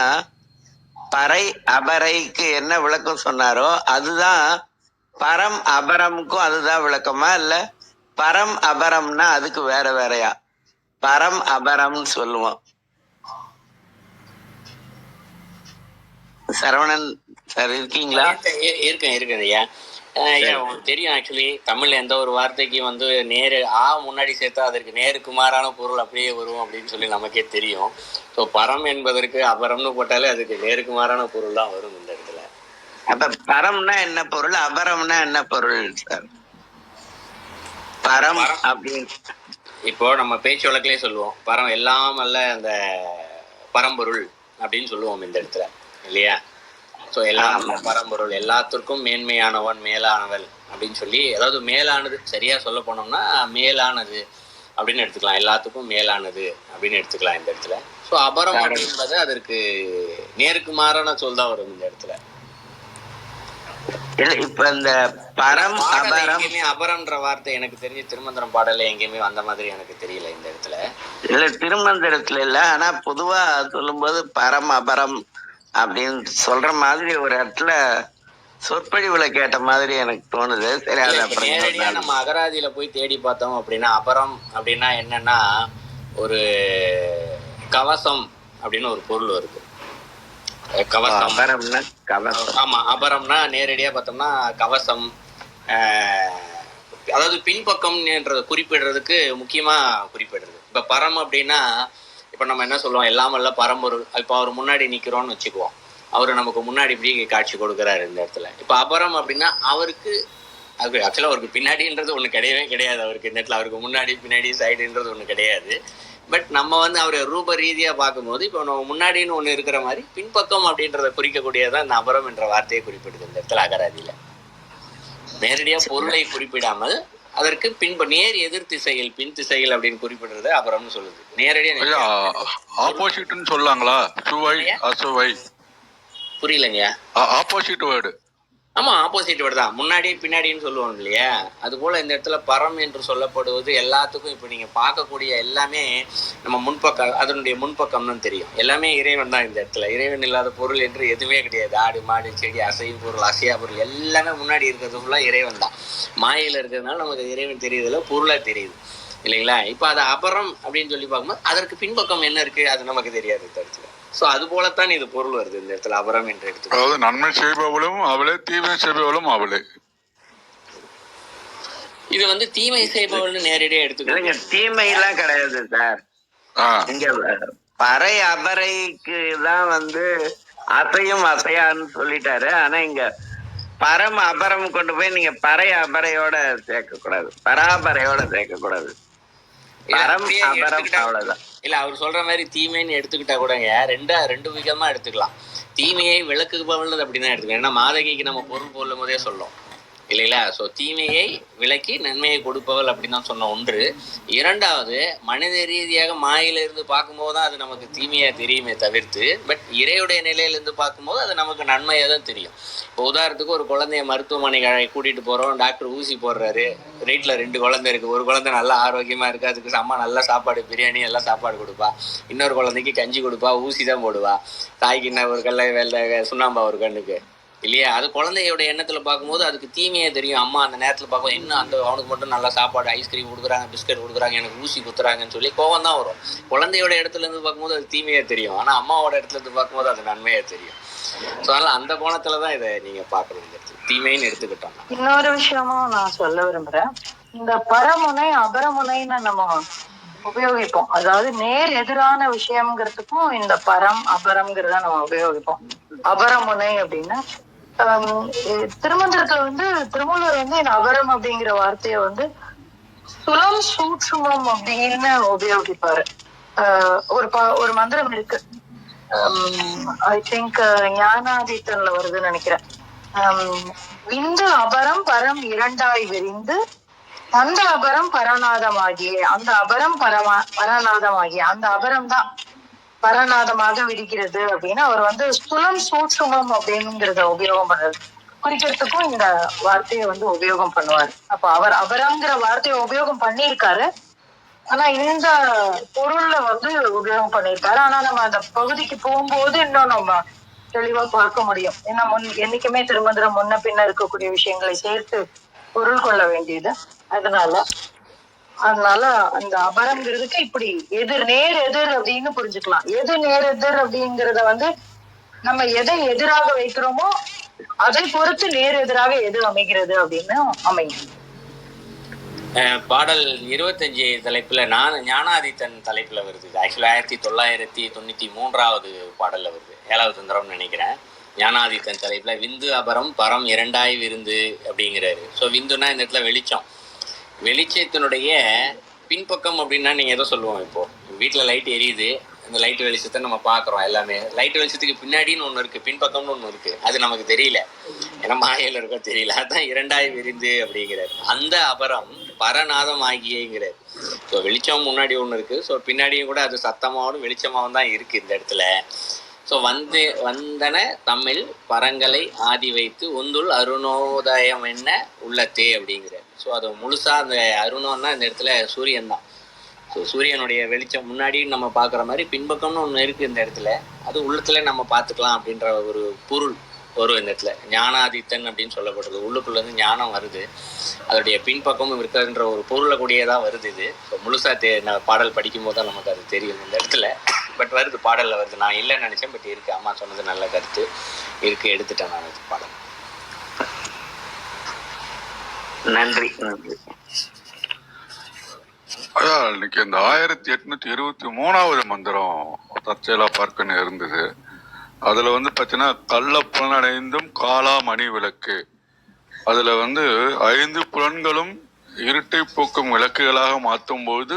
பறை அபரைக்கு என்ன விளக்கம் சொன்னாரோ அதுதான் பரம் அபரமுக்கும் அதுதான் விளக்கமா, இல்ல பரம் அபரம்னா அதுக்கு வேற வேறையா? பரம் அபரம்னு சொல்லுவோம். சரவணன் சார் இருக்கீங்களா? இருக்கேன் ஐயா. உங்களுக்கு தெரியும், ஆக்சுவலி தமிழ்ல எந்த ஒரு வார்த்தைக்கு வந்து நேரு முன்னாடி சேர்த்தா அதற்கு நேருக்கு மாறான பொருள் அப்படியே வரும் அப்படின்னு சொல்லி நமக்கே தெரியும். ஸோ பரம் என்பதற்கு அபரம்னு போட்டாலே அதுக்கு நேருக்கு மாறான பொருள் தான் வரும் இந்த இடத்துல. அப்ப பரம்னா என்ன பொருள், அபரம்னா என்ன பொருள் சார்? பரம் அப்படின்னு இப்போ நம்ம பேச்சு வழக்கிலே சொல்லுவோம், பரம் எல்லாம் அல்ல அந்த பரம்பொருள் அப்படின்னு சொல்லுவோம் இந்த இடத்துல, இல்லையா? ஸோ எல்லாம் பரம்பொருள், எல்லாத்திற்கும் மேன்மையானவன் மேலானவள் அப்படின்னு சொல்லி, அதாவது மேலானது சரியா சொல்ல போனோம்னா மேலானது அப்படின்னு எடுத்துக்கலாம், எல்லாத்துக்கும் மேலானது அப்படின்னு எடுத்துக்கலாம் இந்த இடத்துல. ஸோ அபரம் அப்படின்றது அதற்கு நேருக்கு மாறான சொல் தான் வரும் இந்த இடத்துல. இப்ப இந்த பரம் அபரம், அபரம்ன்ற வார்த்தை எனக்கு தெரிஞ்ச திருமந்திரம் பாடல எங்கேயுமே அந்த மாதிரி எனக்கு தெரியல இந்த இடத்துல. இல்ல திருமந்திரத்துல இல்ல, ஆனா பொதுவா சொல்லும் போது பரம் அபரம் அப்படின்னு சொல்ற மாதிரி ஒரு இடத்துல சொற்பொழிவுல கேட்ட மாதிரி எனக்கு தோணுது. சரி, அது இப்ப அப்புறம் இன்னொரு நேரடியா நாள். நம்ம அகராதியில போய் தேடி பார்த்தோம் அப்படின்னா அபரம் அப்படின்னா என்னன்னா ஒரு கவசம் அப்படின்னு ஒரு பொருள் வருது. கவசம். அபரம்னா கவசம். ஆமா, அபரம்னா நேரடியா பார்த்தோம்னா கவசம். அதாவது பின்பக்கம் என்றதை குறிப்பிடுறதுக்கு முக்கியமா குறிப்பிடுறது. இப்ப பரம் அப்படின்னா இப்ப நம்ம என்ன சொல்லுவோம், எல்லாமல்ல பரம்பொருள். இப்ப அவர் முன்னாடி நிக்கிறோம்னு வச்சுக்குவோம், அவரு நமக்கு முன்னாடி இப்படி காட்சி கொடுக்குறாரு இந்த இடத்துல. இப்ப அபரம் அப்படின்னா அவருக்கு அது ஆக்சுவலா அவருக்கு பின்னாடின்றது ஒண்ணு கிடையவே கிடையாது. அவருக்கு இந்த இடத்துல அவருக்கு முன்னாடி பின்னாடி சைடுன்றது ஒண்ணு கிடையாது. பட் நம்ம வந்து அவரை ரூப ரீதியா பார்க்கும்போது இப்போ நம்ம முன்னாடின்னு ஒண்ணு இருக்கிற மாதிரி பின்பக்கம் அப்படின்றத குறிக்கக்கூடியதான் இந்த அபரம் என்ற வார்த்தையை குறிப்பிடுது இந்த இடத்துல அகராதியில. நேரடியா பொருளை குறிப்பிடாமல் அதற்கு நேர் எதிர் திசைகள் பின் திசைகள் அப்படின்னு குறிப்பிடுறது அபரம்னு சொல்லுது. நேரடியா ஆப்போசிட்னு சொல்லாங்களா? சுவை அசுவை புரியலங்க. Opposite word. ஆமா, ஆப்போசிட் வேர்டு தான். முன்னாடி பின்னாடின்னு சொல்லுவோம் இல்லையா, அது போல இந்த இடத்துல பரம் என்று சொல்லப்படுவது எல்லாத்துக்கும் இப்ப நீங்க பார்க்கக்கூடிய எல்லாமே நம்ம முன்பக்கம், அதனுடைய முன்பக்கம்னு தெரியும். எல்லாமே இறைவன் தான் இந்த இடத்துல. இறைவன் இல்லாத பொருள் என்று எதுவுமே கிடையாது. ஆடு மாடு செடி அசையும் பொருள் அசையா பொருள் எல்லாமே முன்னாடி இருக்கிறது ஃபுல்லா இறைவன் தான். மாயில இருக்கிறதுனால நமக்கு இறைவன் தெரியுதுல, பொருளா தெரியுது இல்லைங்களா. இப்ப அது அபரம் அப்படின்னு சொல்லி பார்க்கும்போது அதற்கு பின்பக்கம் என்ன இருக்கு அது நமக்கு தெரியாது இந்த இடத்துல. சோ அது போலத்தான் இது பொருள் வருது இந்த இடத்துல அபரம் என்று எடுத்து. அதாவது நன்மை செய்பவளும் அவளே, தீமை செய்பவளும் அவளே. இது வந்து தீமை செய்பவள்னு நேரடியா எடுத்துக்கோங்க. தீமை எல்லாம் கிடையாது சார். இங்க பறை அபரைக்கு தான் வந்து அசையும் அசையான்னு சொல்லிட்டாரு. ஆனா இங்க பரம் அபரம் கொண்டு போய் நீங்க பறை அபரையோட சேர்க்க கூடாது, பராபரையோட சேர்க்க கூடாது. பரம் அபரம் அவ்வளவுதான். இல்ல அவர் சொல்ற மாதிரி தீமைன்னு எடுத்துக்கிட்டா கூடங்க ரெண்டு விதமா எடுத்துக்கலாம். தீமையை விளக்குபவள் அப்படிதான் எடுத்துக்கலாம். ஏன்னா மாதகிக்கு நம்ம பொருள் சொல்லும் போதே சொல்லும் இல்லைங்களா. ஸோ தீமையை விலக்கி நன்மையை கொடுப்பவள் அப்படின்னு தான் சொன்ன ஒன்று. இரண்டாவது, மனித ரீதியாக மாயிலிருந்து பார்க்கும்போது தான் அது நமக்கு தீமையா தெரியுமே தவிர்த்து, பட் இறையுடைய நிலையிலிருந்து பார்க்கும்போது அது நமக்கு நன்மையாக தான் தெரியும். இப்போ உதாரணத்துக்கு ஒரு குழந்தைய மருத்துவமனைக்கு கூட்டிட்டு போறோம், டாக்டர் ஊசி போடுறாரு, வீட்டில் 2 குழந்தை இருக்கு. ஒரு குழந்தை நல்லா ஆரோக்கியமா இருக்கு, அதுக்கு அம்மா நல்லா சாப்பாடு பிரியாணி எல்லாம் சாப்பாடு கொடுப்பா. இன்னொரு குழந்தைக்கு கஞ்சி கொடுப்பா, ஊசி தான் போடுவா. தாய்க்கு என்ன ஒரு கல்ல வெள்ளை சுண்ணாம்பா ஒரு கண்ணுக்கு இல்லையா. அது குழந்தையோட எண்ணத்துல பார்க்கும்போது அதுக்கு தீமையே தெரியும். அம்மா அந்த நேரத்துல பார்க்கும், இன்னும் அந்த அவனுக்கு மட்டும் நல்லா சாப்பாடு ஐஸ்கிரீம் கொடுக்குறாங்க, பிஸ்கட் கொடுக்குறாங்க, எனக்கு ஊசி குத்துறாங்கன்னு சொல்லி கோவம் தான் வரும். குழந்தையோட இடத்துல இருந்து பார்க்கும்போது அது தீமையே தெரியும். ஆனா அம்மாவோட இடத்துல இருந்து பார்க்கும்போது அது நன்மையே தெரியும். ஸோ அதனால அந்த கோணத்துலதான் இதை நீங்க பாக்குறது, தீமைன்னு எடுத்துக்கிட்டோம். இன்னொரு விஷயமும் நான் சொல்ல விரும்புறேன். இந்த பரமுனை அபரமுனைன்னு நம்ம உபயோகிப்போம். அதாவது நேர் எதிரான விஷயம்ங்கிறதுக்கும் இந்த பரம் அபரம்ங்கிறத நம்ம உபயோகிப்போம். அபரமுனை அப்படின்னா திருமந்திரத்துல வந்து திருமூலர் வந்து இந்த அபரம் அப்படிங்கிற வார்த்தைய வந்து சுலம் சூட்சுமம் அப்படின்னு உபயோகிப்பாரு. ஒரு மந்திரம் இருக்கு, ஐ திங்க் ஞானாதித்தன்ல வருதுன்னு நினைக்கிறேன். விந்து அபரம் பரம் இரண்டாய் விரிந்து அந்த அபரம் பரநாதமாகிய அந்த அபரம் பரநாதமாகிய அந்த அபரம் தான் பரநாதமாக விரிக்கிறது அப்படின்னு அவர் வந்து ஸ்துலம் சூட்சுமம் அப்படிங்கிறத உபயோகம் பண்றது குறிக்கிறதுக்கும் இந்த வார்த்தையை வந்து உபயோகம் பண்ணுவாரு. அப்ப அவர் அபரங்கிற வார்த்தையை உபயோகம் பண்ணியிருக்காரு, ஆனா இந்த பொருள்ல வந்து உபயோகம் பண்ணியிருக்காரு. ஆனா நம்ம அந்த பகுதிக்கு போகும்போது இன்னும் நம்ம தெளிவா பார்க்க முடியும். ஏன்னா என்னைக்குமே திருமந்திரம் முன்ன பின்ன இருக்கக்கூடிய விஷயங்களை சேர்த்து பொருள் கொள்ள வேண்டியது. அதனால அந்த அபரம்ங்கிறதுக்கு இப்படி நேர் எதிர் அப்படின்னு புரிஞ்சுக்கலாம். எது நேர் எதிர் அப்படிங்கிறத வந்து நம்ம எதை எதிராக வைக்கிறோமோ அதை பொறுத்து நேர் எதிராக எது அமைகிறது அப்படின்னு அமையும். பாடல் 25 தலைப்புல ஞானாதித்தன் தலைப்புல வருது. ஆக்சுவலா 1993 பாடல்ல வருது, 7வது தந்திரம்னு நினைக்கிறேன். ஞானாதித்தன் தலைப்புல விந்து அபரம் பரம் இரண்டாய் விருந்து அப்படிங்கிறாரு. ஸோ விந்துனா இந்த இடத்துல வெளிச்சத்தினுடைய பின்பக்கம் அப்படின்னா நீங்க எதோ சொல்லுவோம். இப்போ வீட்டுல லைட் எரியுது, இந்த லைட் வெளிச்சத்தை நம்ம பாக்குறோம். எல்லாமே லைட் வெளிச்சத்துக்கு பின்னாடின்னு ஒண்ணு இருக்கு, பின்பக்கம்னு ஒண்ணு இருக்கு, அது நமக்கு தெரியல, ஏன்னா மாயையில இருக்கோ தெரியல. அதுதான் இரண்டாய் விரிந்து அப்படிங்கிறாரு. அந்த அபரம் பரநாதம் ஆகியங்கிறாரு. ஸோ வெளிச்சம் முன்னாடி ஒண்ணு இருக்கு, ஸோ பின்னாடியும் கூட அது சத்தமாவும் வெளிச்சமாவும் தான் இருக்கு இந்த இடத்துல. ஸோ வந்தன தமிழ் பரங்களை ஆதி வைத்து ஒந்துள் அருணோதயம் என்ன உள்ளத்தே அப்படிங்கிறார். ஸோ அது முழுசா அந்த அருணம்னா இந்த இடத்துல சூரியன் தான். ஸோ சூரியனுடைய வெளிச்சம் முன்னாடி நம்ம பார்க்குற மாதிரி பின்பக்கம்னு ஒன்று இருக்குது இந்த இடத்துல, அது உள்ளத்துல நம்ம பார்த்துக்கலாம் அப்படின்ற ஒரு பொருள் வரும் இந்த இடத்துல. ஞானாதித்தன் அப்படின்னு சொல்லப்படுறது, உள்ளுக்குள்ளேருந்து ஞானம் வருது, அதோடைய பின்பக்கமும் இருக்குன்ற ஒரு பொருளை கூடியதாக வருது இது. ஸோ முழுசாக நான் பாடல் படிக்கும் போது தான் நமக்கு அது தெரியும் இந்த இடத்துல. பட் வருது, பாடலில் வருது. நான் இல்லைன்னு நினச்சேன், பட் இருக்குது. அம்மா சொன்னது நல்ல கருத்து இருக்குது, எடுத்துட்டேன் நான் இது பாடல். நன்றி நன்றி. அதான் இன்னைக்கு இந்த 1823வது மந்திரம் தற்செயலா பார்க்கணும் இருந்தது. அதுல வந்து பாத்தீங்கன்னா கள்ள புலனடைந்தும் காலா மணி விளக்கு, அதுல வந்து 5 புலன்களும் இருட்டை போக்கும் விளக்குகளாக மாற்றும் போது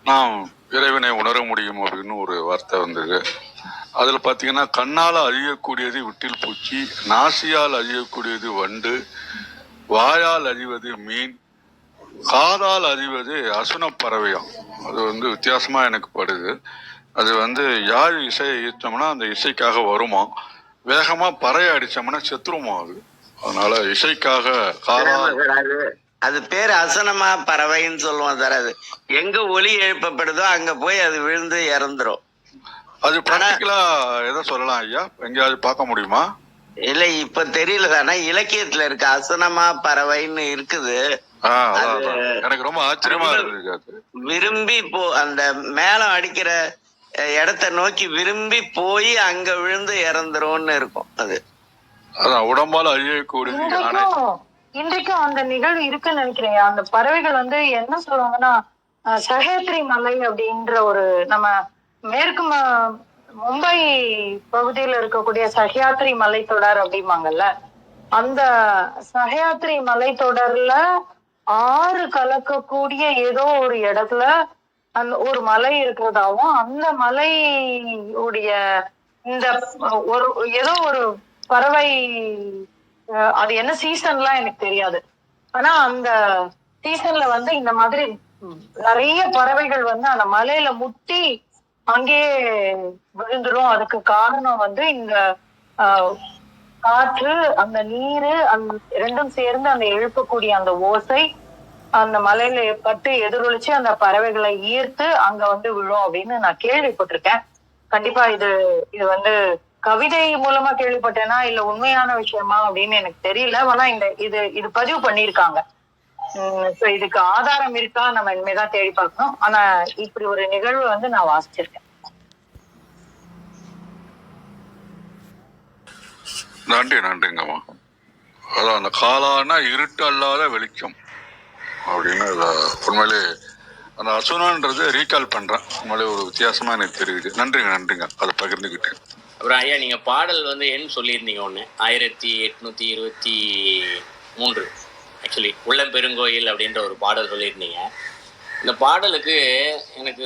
நாம் இறைவனை உணர முடியும் அப்படின்னு ஒரு வார்த்தை வந்தது. அதுல பாத்தீங்கன்னா கண்ணால் அழியக்கூடியது விட்டில் பூச்சி, நாசியால் அழியக்கூடியது வண்டு, வாயால் அழிவது மீன், காதால் அறிவது அசுன பறவையாம். அது வந்து வித்தியாசமா எனக்கு படுது. அது வந்து யாழ் இசையை ஈர்த்தோம்னா அந்த இசைக்காக வருமா, வேகமா பறைய அடிச்சோம்னா செத்துருமா அது. அதனால இசைக்காக அது பேர் அசனமா பறவைன்னு சொல்லுவோம் சார். அது எங்க ஒலி எழுப்பப்படுதோ அங்க போய் அது விழுந்து இறந்துரும். அது பிராக்டிகலா எதை சொல்லலாம் ஐயா, எங்கேயாவது பார்க்க முடியுமா? இல்ல இப்ப தெரியல தானே, இலக்கியத்துல இருக்கு அசனமா பறவைன்னு இருக்குது. எனக்கு ரொம்ப ஆச்சரியமா இருக்கு. விரும்பி அந்த மேலம் அடிக்கிற இடத்த நோக்கி விரும்பி போய் அங்க விழுந்து இறந்துரும்னு இருக்கும். அது அதான் உடம்பால அழியக்கூடிய இன்றைக்கும் அந்த நிகழ்வு இருக்குன்னு நினைக்கிறேன். அந்த பறவைகள் வந்து என்ன சொல்லுவாங்கன்னா, சஹேத்ரி மலை அப்படின்ற ஒரு நம்ம மேற்கு மும்பை பகுதியில இருக்கக்கூடிய சஹ்யாத்ரி மலைத்தொடர் அப்படிம்பாங்கல்ல, அந்த சஹ்யாத்ரி மலைத்தொடர்ல 6 கலக்கக்கூடிய ஏதோ ஒரு இடத்துல அந்த ஒரு மலை இருக்கிறதாவும், அந்த மலையுடைய இந்த ஒரு ஏதோ ஒரு பறவை, அது என்ன சீசன்லாம் எனக்கு தெரியாது, ஆனா அந்த சீசன்ல வந்து இந்த மாதிரி நிறைய பறவைகள் வந்து அந்த மலையில முட்டி அங்கேயே விழுந்துரும். அதுக்கு காரணம் வந்து இந்த காற்று, அந்த நீரு, அந்த ரெண்டும் சேர்ந்து அந்த எழுப்பக்கூடிய அந்த ஓசை அந்த மலையில பட்டு எதிரொலிச்சு அந்த பறவைகளை ஈர்த்து அங்க வந்து விழும் அப்படின்னு நான் கேள்விப்பட்டிருக்கேன். கண்டிப்பா இது வந்து கவிதை மூலமா கேள்விப்பட்டேனா இல்ல உண்மையான விஷயமா அப்படின்னு எனக்கு தெரியல. ஆனா இது பதிவு பண்ணிருக்காங்க. இதுக்கு ஆதாரம் இருக்கா நம்ம இனிமேதான் தேடி பார்க்கணும். ஆனா இப்படி ஒரு நிகழ்வு வந்து நான் வாசிச்சிருக்கேன். நன்றிங்கம்மா. அதான் அந்த காலான இருட்டு அல்லாத வெளிச்சம் அப்படின்னு உண்மையிலே அந்த அசுனான்றது ரீகால் பண்றேன். உண்மையிலே ஒரு வித்தியாசமா எனக்கு தெரியுது. நன்றிங்க அதை பகிர்ந்துக்கிட்டேன். அப்புறம் ஐயா, நீங்க பாடல் வந்து என்ன சொல்லியிருந்தீங்க ஒன்று, 1823 ஆக்சுவலி உள்ளம் பெருங்கோயில் அப்படின்ற ஒரு பாடல் சொல்லியிருந்தீங்க. இந்த பாடலுக்கு எனக்கு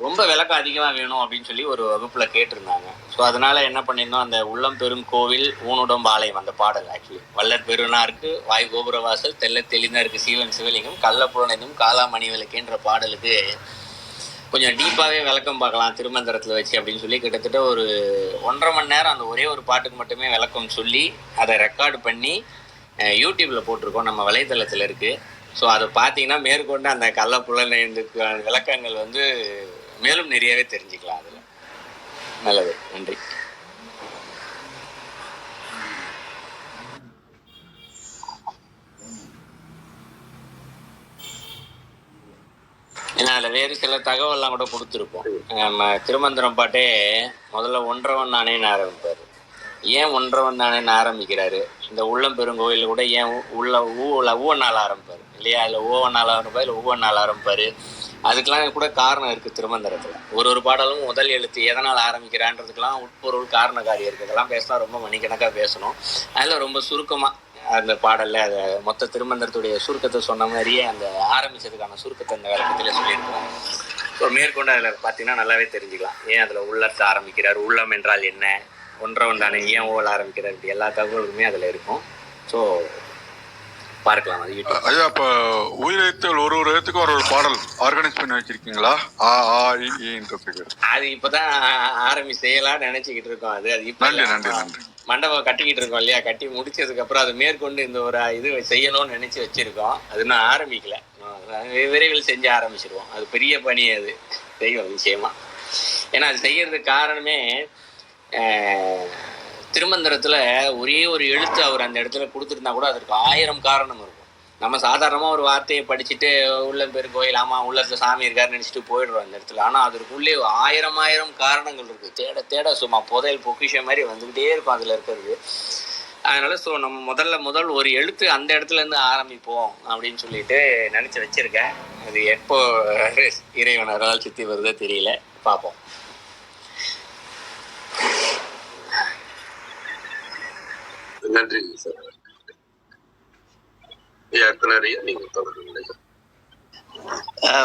ரொம்ப விளக்கம் அதிகமாக வேணும் அப்படின்னு சொல்லி ஒரு வகுப்பில் கேட்டிருந்தாங்க. ஸோ அதனால் என்ன பண்ணியிருந்தோம், அந்த உள்ளம் பெருங்கோவில் ஊனுடம் ஆலயம் அந்த பாடல் ஆக்சுவலி வல்லற் பெருனாருக்கு வாய் கோபுரவாசல் தெல்ல தெளிந்தாருக்கு சீவன் சிவலிங்கம் கள்ளப்புலனைந்தும் காலாமணி விளக்குன்ற பாடலுக்கு கொஞ்சம் டீப்பாகவே விளக்கம் பார்க்கலாம் திருமந்திரத்தில் வச்சு அப்படின்னு சொல்லி கிட்டத்தட்ட ஒரு 1.5 மணி நேரம் அந்த ஒரே ஒரு பாட்டுக்கு மட்டுமே விளக்கம் சொல்லி அதை ரெக்கார்டு பண்ணி யூடியூப்பில் போட்டிருக்கோம், நம்ம வலைத்தளத்தில் இருக்குது. ஸோ அதை பார்த்தீங்கன்னா மேற்கொண்டு அந்த கள்ளப்புலனைந்துக்கு விளக்கங்கள் வந்து மேலும் நிறையவே தெரிஞ்சுக்கலாம். அதில் நல்லது, நன்றி. ஏன்னா அதில் வேறு சில தகவல்லாம் கூட கொடுத்துருப்போம். நம்ம திருமந்திரம் பாட்டே முதல்ல ஒன்றவன் நானேன்னு ஆரம்பிப்பார். ஏன் ஒன்றவன் தானேன்னு ஆரம்பிக்கிறாரு? இந்த உள்ளம் பெருங்கோயில் கூட ஏன் ஊவனால் ஆரம்பிப்பார் இல்லையா? இல்லை ஓவனால் ஆரம்பிப்பார், இல்லை ஊவனால் ஆரம்பிப்பார். அதுக்கெல்லாம் கூட காரணம் இருக்குது திருமந்திரத்தில். ஒரு பாடலும் முதல் எழுத்து எதனால் ஆரம்பிக்கிறான்றதுக்கெல்லாம் உட்பொருள் காரணக்காரி இருக்குது. அதெல்லாம் பேசலாம், ரொம்ப மணிக்கணக்காக பேசணும். அதில் ரொம்ப சுருக்கமாக அந்த பாடலில் அதை மொத்த திருமந்திரத்துடைய சுருக்கத்தை சொன்ன மாதிரியே அந்த ஆரம்பித்ததுக்கான சுருக்கத்தை அந்த விளக்கத்திலே சொல்லியிருக்கோம். ஸோ மேற்கொண்டு அதில் பார்த்தீங்கன்னா நல்லாவே தெரிஞ்சுக்கலாம். ஏன் அதில் உள்ளத்தை ஆரம்பிக்கிறார், உள்ளம் என்றால் என்ன, ஒன்றவன் தானே ஏன் ஓவல் ஆரம்பிக்கிறார், இப்படி எல்லா தகவலுமே அதில் இருக்கும். ஸோ பார்க்கலாம் அது யூடியூப். ஐயா, இப்போ உயிரெழுத்தில் ஒரு எழுத்துக்கும் ஒரு பாடல் ஆர்கனைஸ் பண்ணி வச்சிருக்கீங்களா? அது இப்போதான் செய்யலாம்னு நினைச்சுக்கிட்டு இருக்கோம். அது இப்போ நன்றி மண்டபம் கட்டிக்கிட்டு இருக்கோம் இல்லையா? கட்டி முடிச்சதுக்கு அப்புறம் அது மேற்கொண்டு இந்த ஒரு இது செய்யணும்னு நினைச்சு வச்சிருக்கோம். அது இன்னும் ஆரம்பிக்கல, விரைவில் செஞ்சு ஆரம்பிச்சிருவோம். அது பெரிய பணி, அது செய்யும் நிச்சயமா. ஏன்னா அது செய்யறதுக்கு காரணமே திருமந்திரத்துல ஒரே ஒரு எழுத்து அவர் அந்த இடத்துல கொடுத்துருந்தா கூட அதற்கு 1000 காரணம் இருக்கும். நம்ம சாதாரணமாக ஒரு வார்த்தையை படிச்சுட்டு உள்ள பேர் கோயில், ஆமாம் உள்ளத்தில் சாமி இருக்காருன்னு நினச்சிட்டு போயிடுறோம் அந்த இடத்துல. ஆனால் அதற்குள்ளே 1000 காரணங்கள் இருக்குது. தேட தேட சும்மா புதையல் பொக்கிஷம் மாதிரி வந்துக்கிட்டே இருக்கும் அதில் இருக்கிறது. அதனால ஸோ நம்ம முதல் ஒரு எழுத்து அந்த இடத்துலேருந்து ஆரம்பிப்போம் அப்படின்னு சொல்லிட்டு நினச்சி வச்சுருக்கேன். அது எப்போ இறைவனரால் சுற்றி வருதோ தெரியல, பார்ப்போம். நன்றி சார். நீங்க தொடர்ந்து.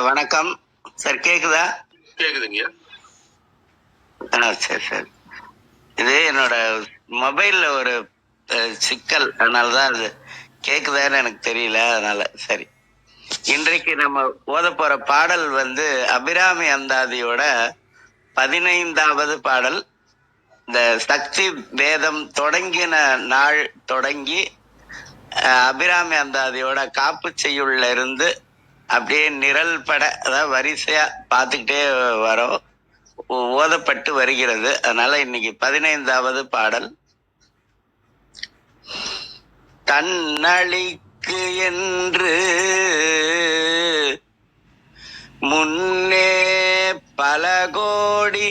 வணக்கம் சார், கேக்குதா? கேக்குதுங்க. சரி சரி. இது என்னோட மொபைல்ல ஒரு சிக்கல், அதனாலதான் அது கேக்குதான்னு எனக்கு தெரியல. அதனால சரி. இன்றைக்கு நம்ம ஓத போற பாடல் வந்து அபிராமி அந்தாதியோட 15வது பாடல். இந்த சக்தி வேதம் தொடங்கின நாள் தொடங்கி அபிராமி அந்தாதியோட காப்பு செய்யுள்ள இருந்து அப்படியே நிரல் பட, அதாவது வரிசையா பார்த்துக்கிட்டே வரோம், ஓதப்பட்டு வருகிறது. அதனால இன்னைக்கு 15வது பாடல். தன்னழிக்கு என்று முன்னே பல கோடி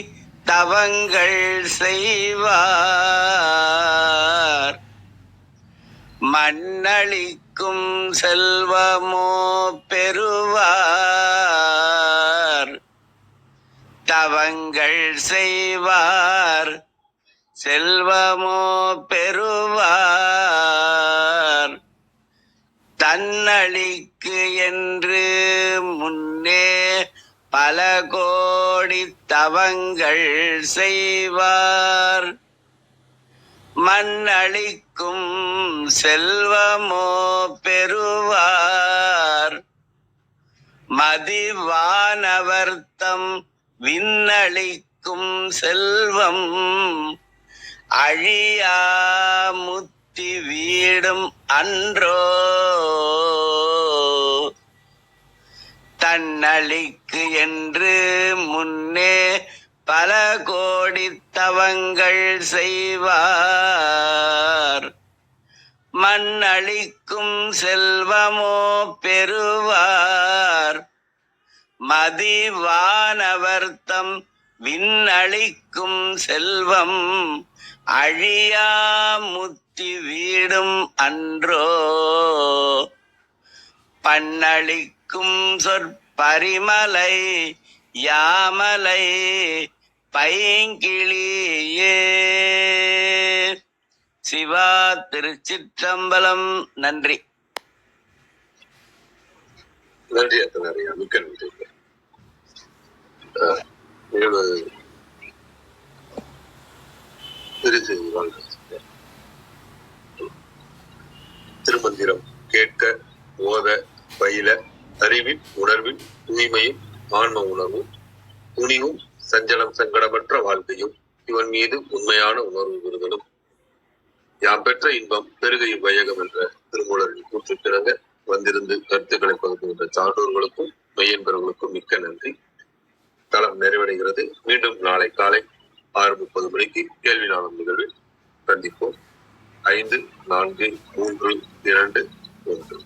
தவங்கள் செய்வார், மண்ணளிக்கும் செல்வமோ பெறுவார். தவங்கள் செய்வார், செல்வமோ பெறுவார். தன்னழிக்கு என்று முன்னே பல கோடி தவங்கள் செய்வார், மண்ணளிக்கும் செல்வமோ பெறுவார். மதிவானவர்த்தம் விண்ணளிக்கும் செல்வம் அழியா முத்தி வீடும் அன்றோ. தன்னழிக்கு என்று முன்னே பல கோடி தவங்கள் செய்வார், மண்ணளிக்கும் செல்வமோ பெறுவார். மதிவானவர்த்தம் விண்ணளிக்கும் செல்வம் அழியா முத்தி வீடும் அன்றோ. பண்ணளிக்கும் சொற்பரிமலை யாமலை பைங்கிளியே. சிவா திருச்சிற்றம்பலம். நன்றி. நன்றி அத்தனாரியா, மிக்க நன்றி. திருமந்திரம் கேட்க ஓத பயில அறிவின் உணர்வின் தூய்மையும் ஆன்ம உணர்வும் துணிவும் சஞ்சலம் சங்கடமற்ற வாழ்க்கையும் இவன் மீது உண்மையான உணர்வு விருதலும் யாம் பெற்ற இன்பம் பெருகையும் வையகம் என்ற திருமூலரின் கூற்றுக்கிணங்க வந்திருந்து கருத்துக்களை பகிர்கின்ற சான்றோர்களுக்கும் மெய்யன்பர்களுக்கும் மிக்க நன்றி. தளம் நிறைவடைகிறது. மீண்டும் நாளை காலை 6:30 மணிக்கு கேள்வி நாளும் நிகழ்வில் சந்திப்போம். 5, 4, 3, 2, 1.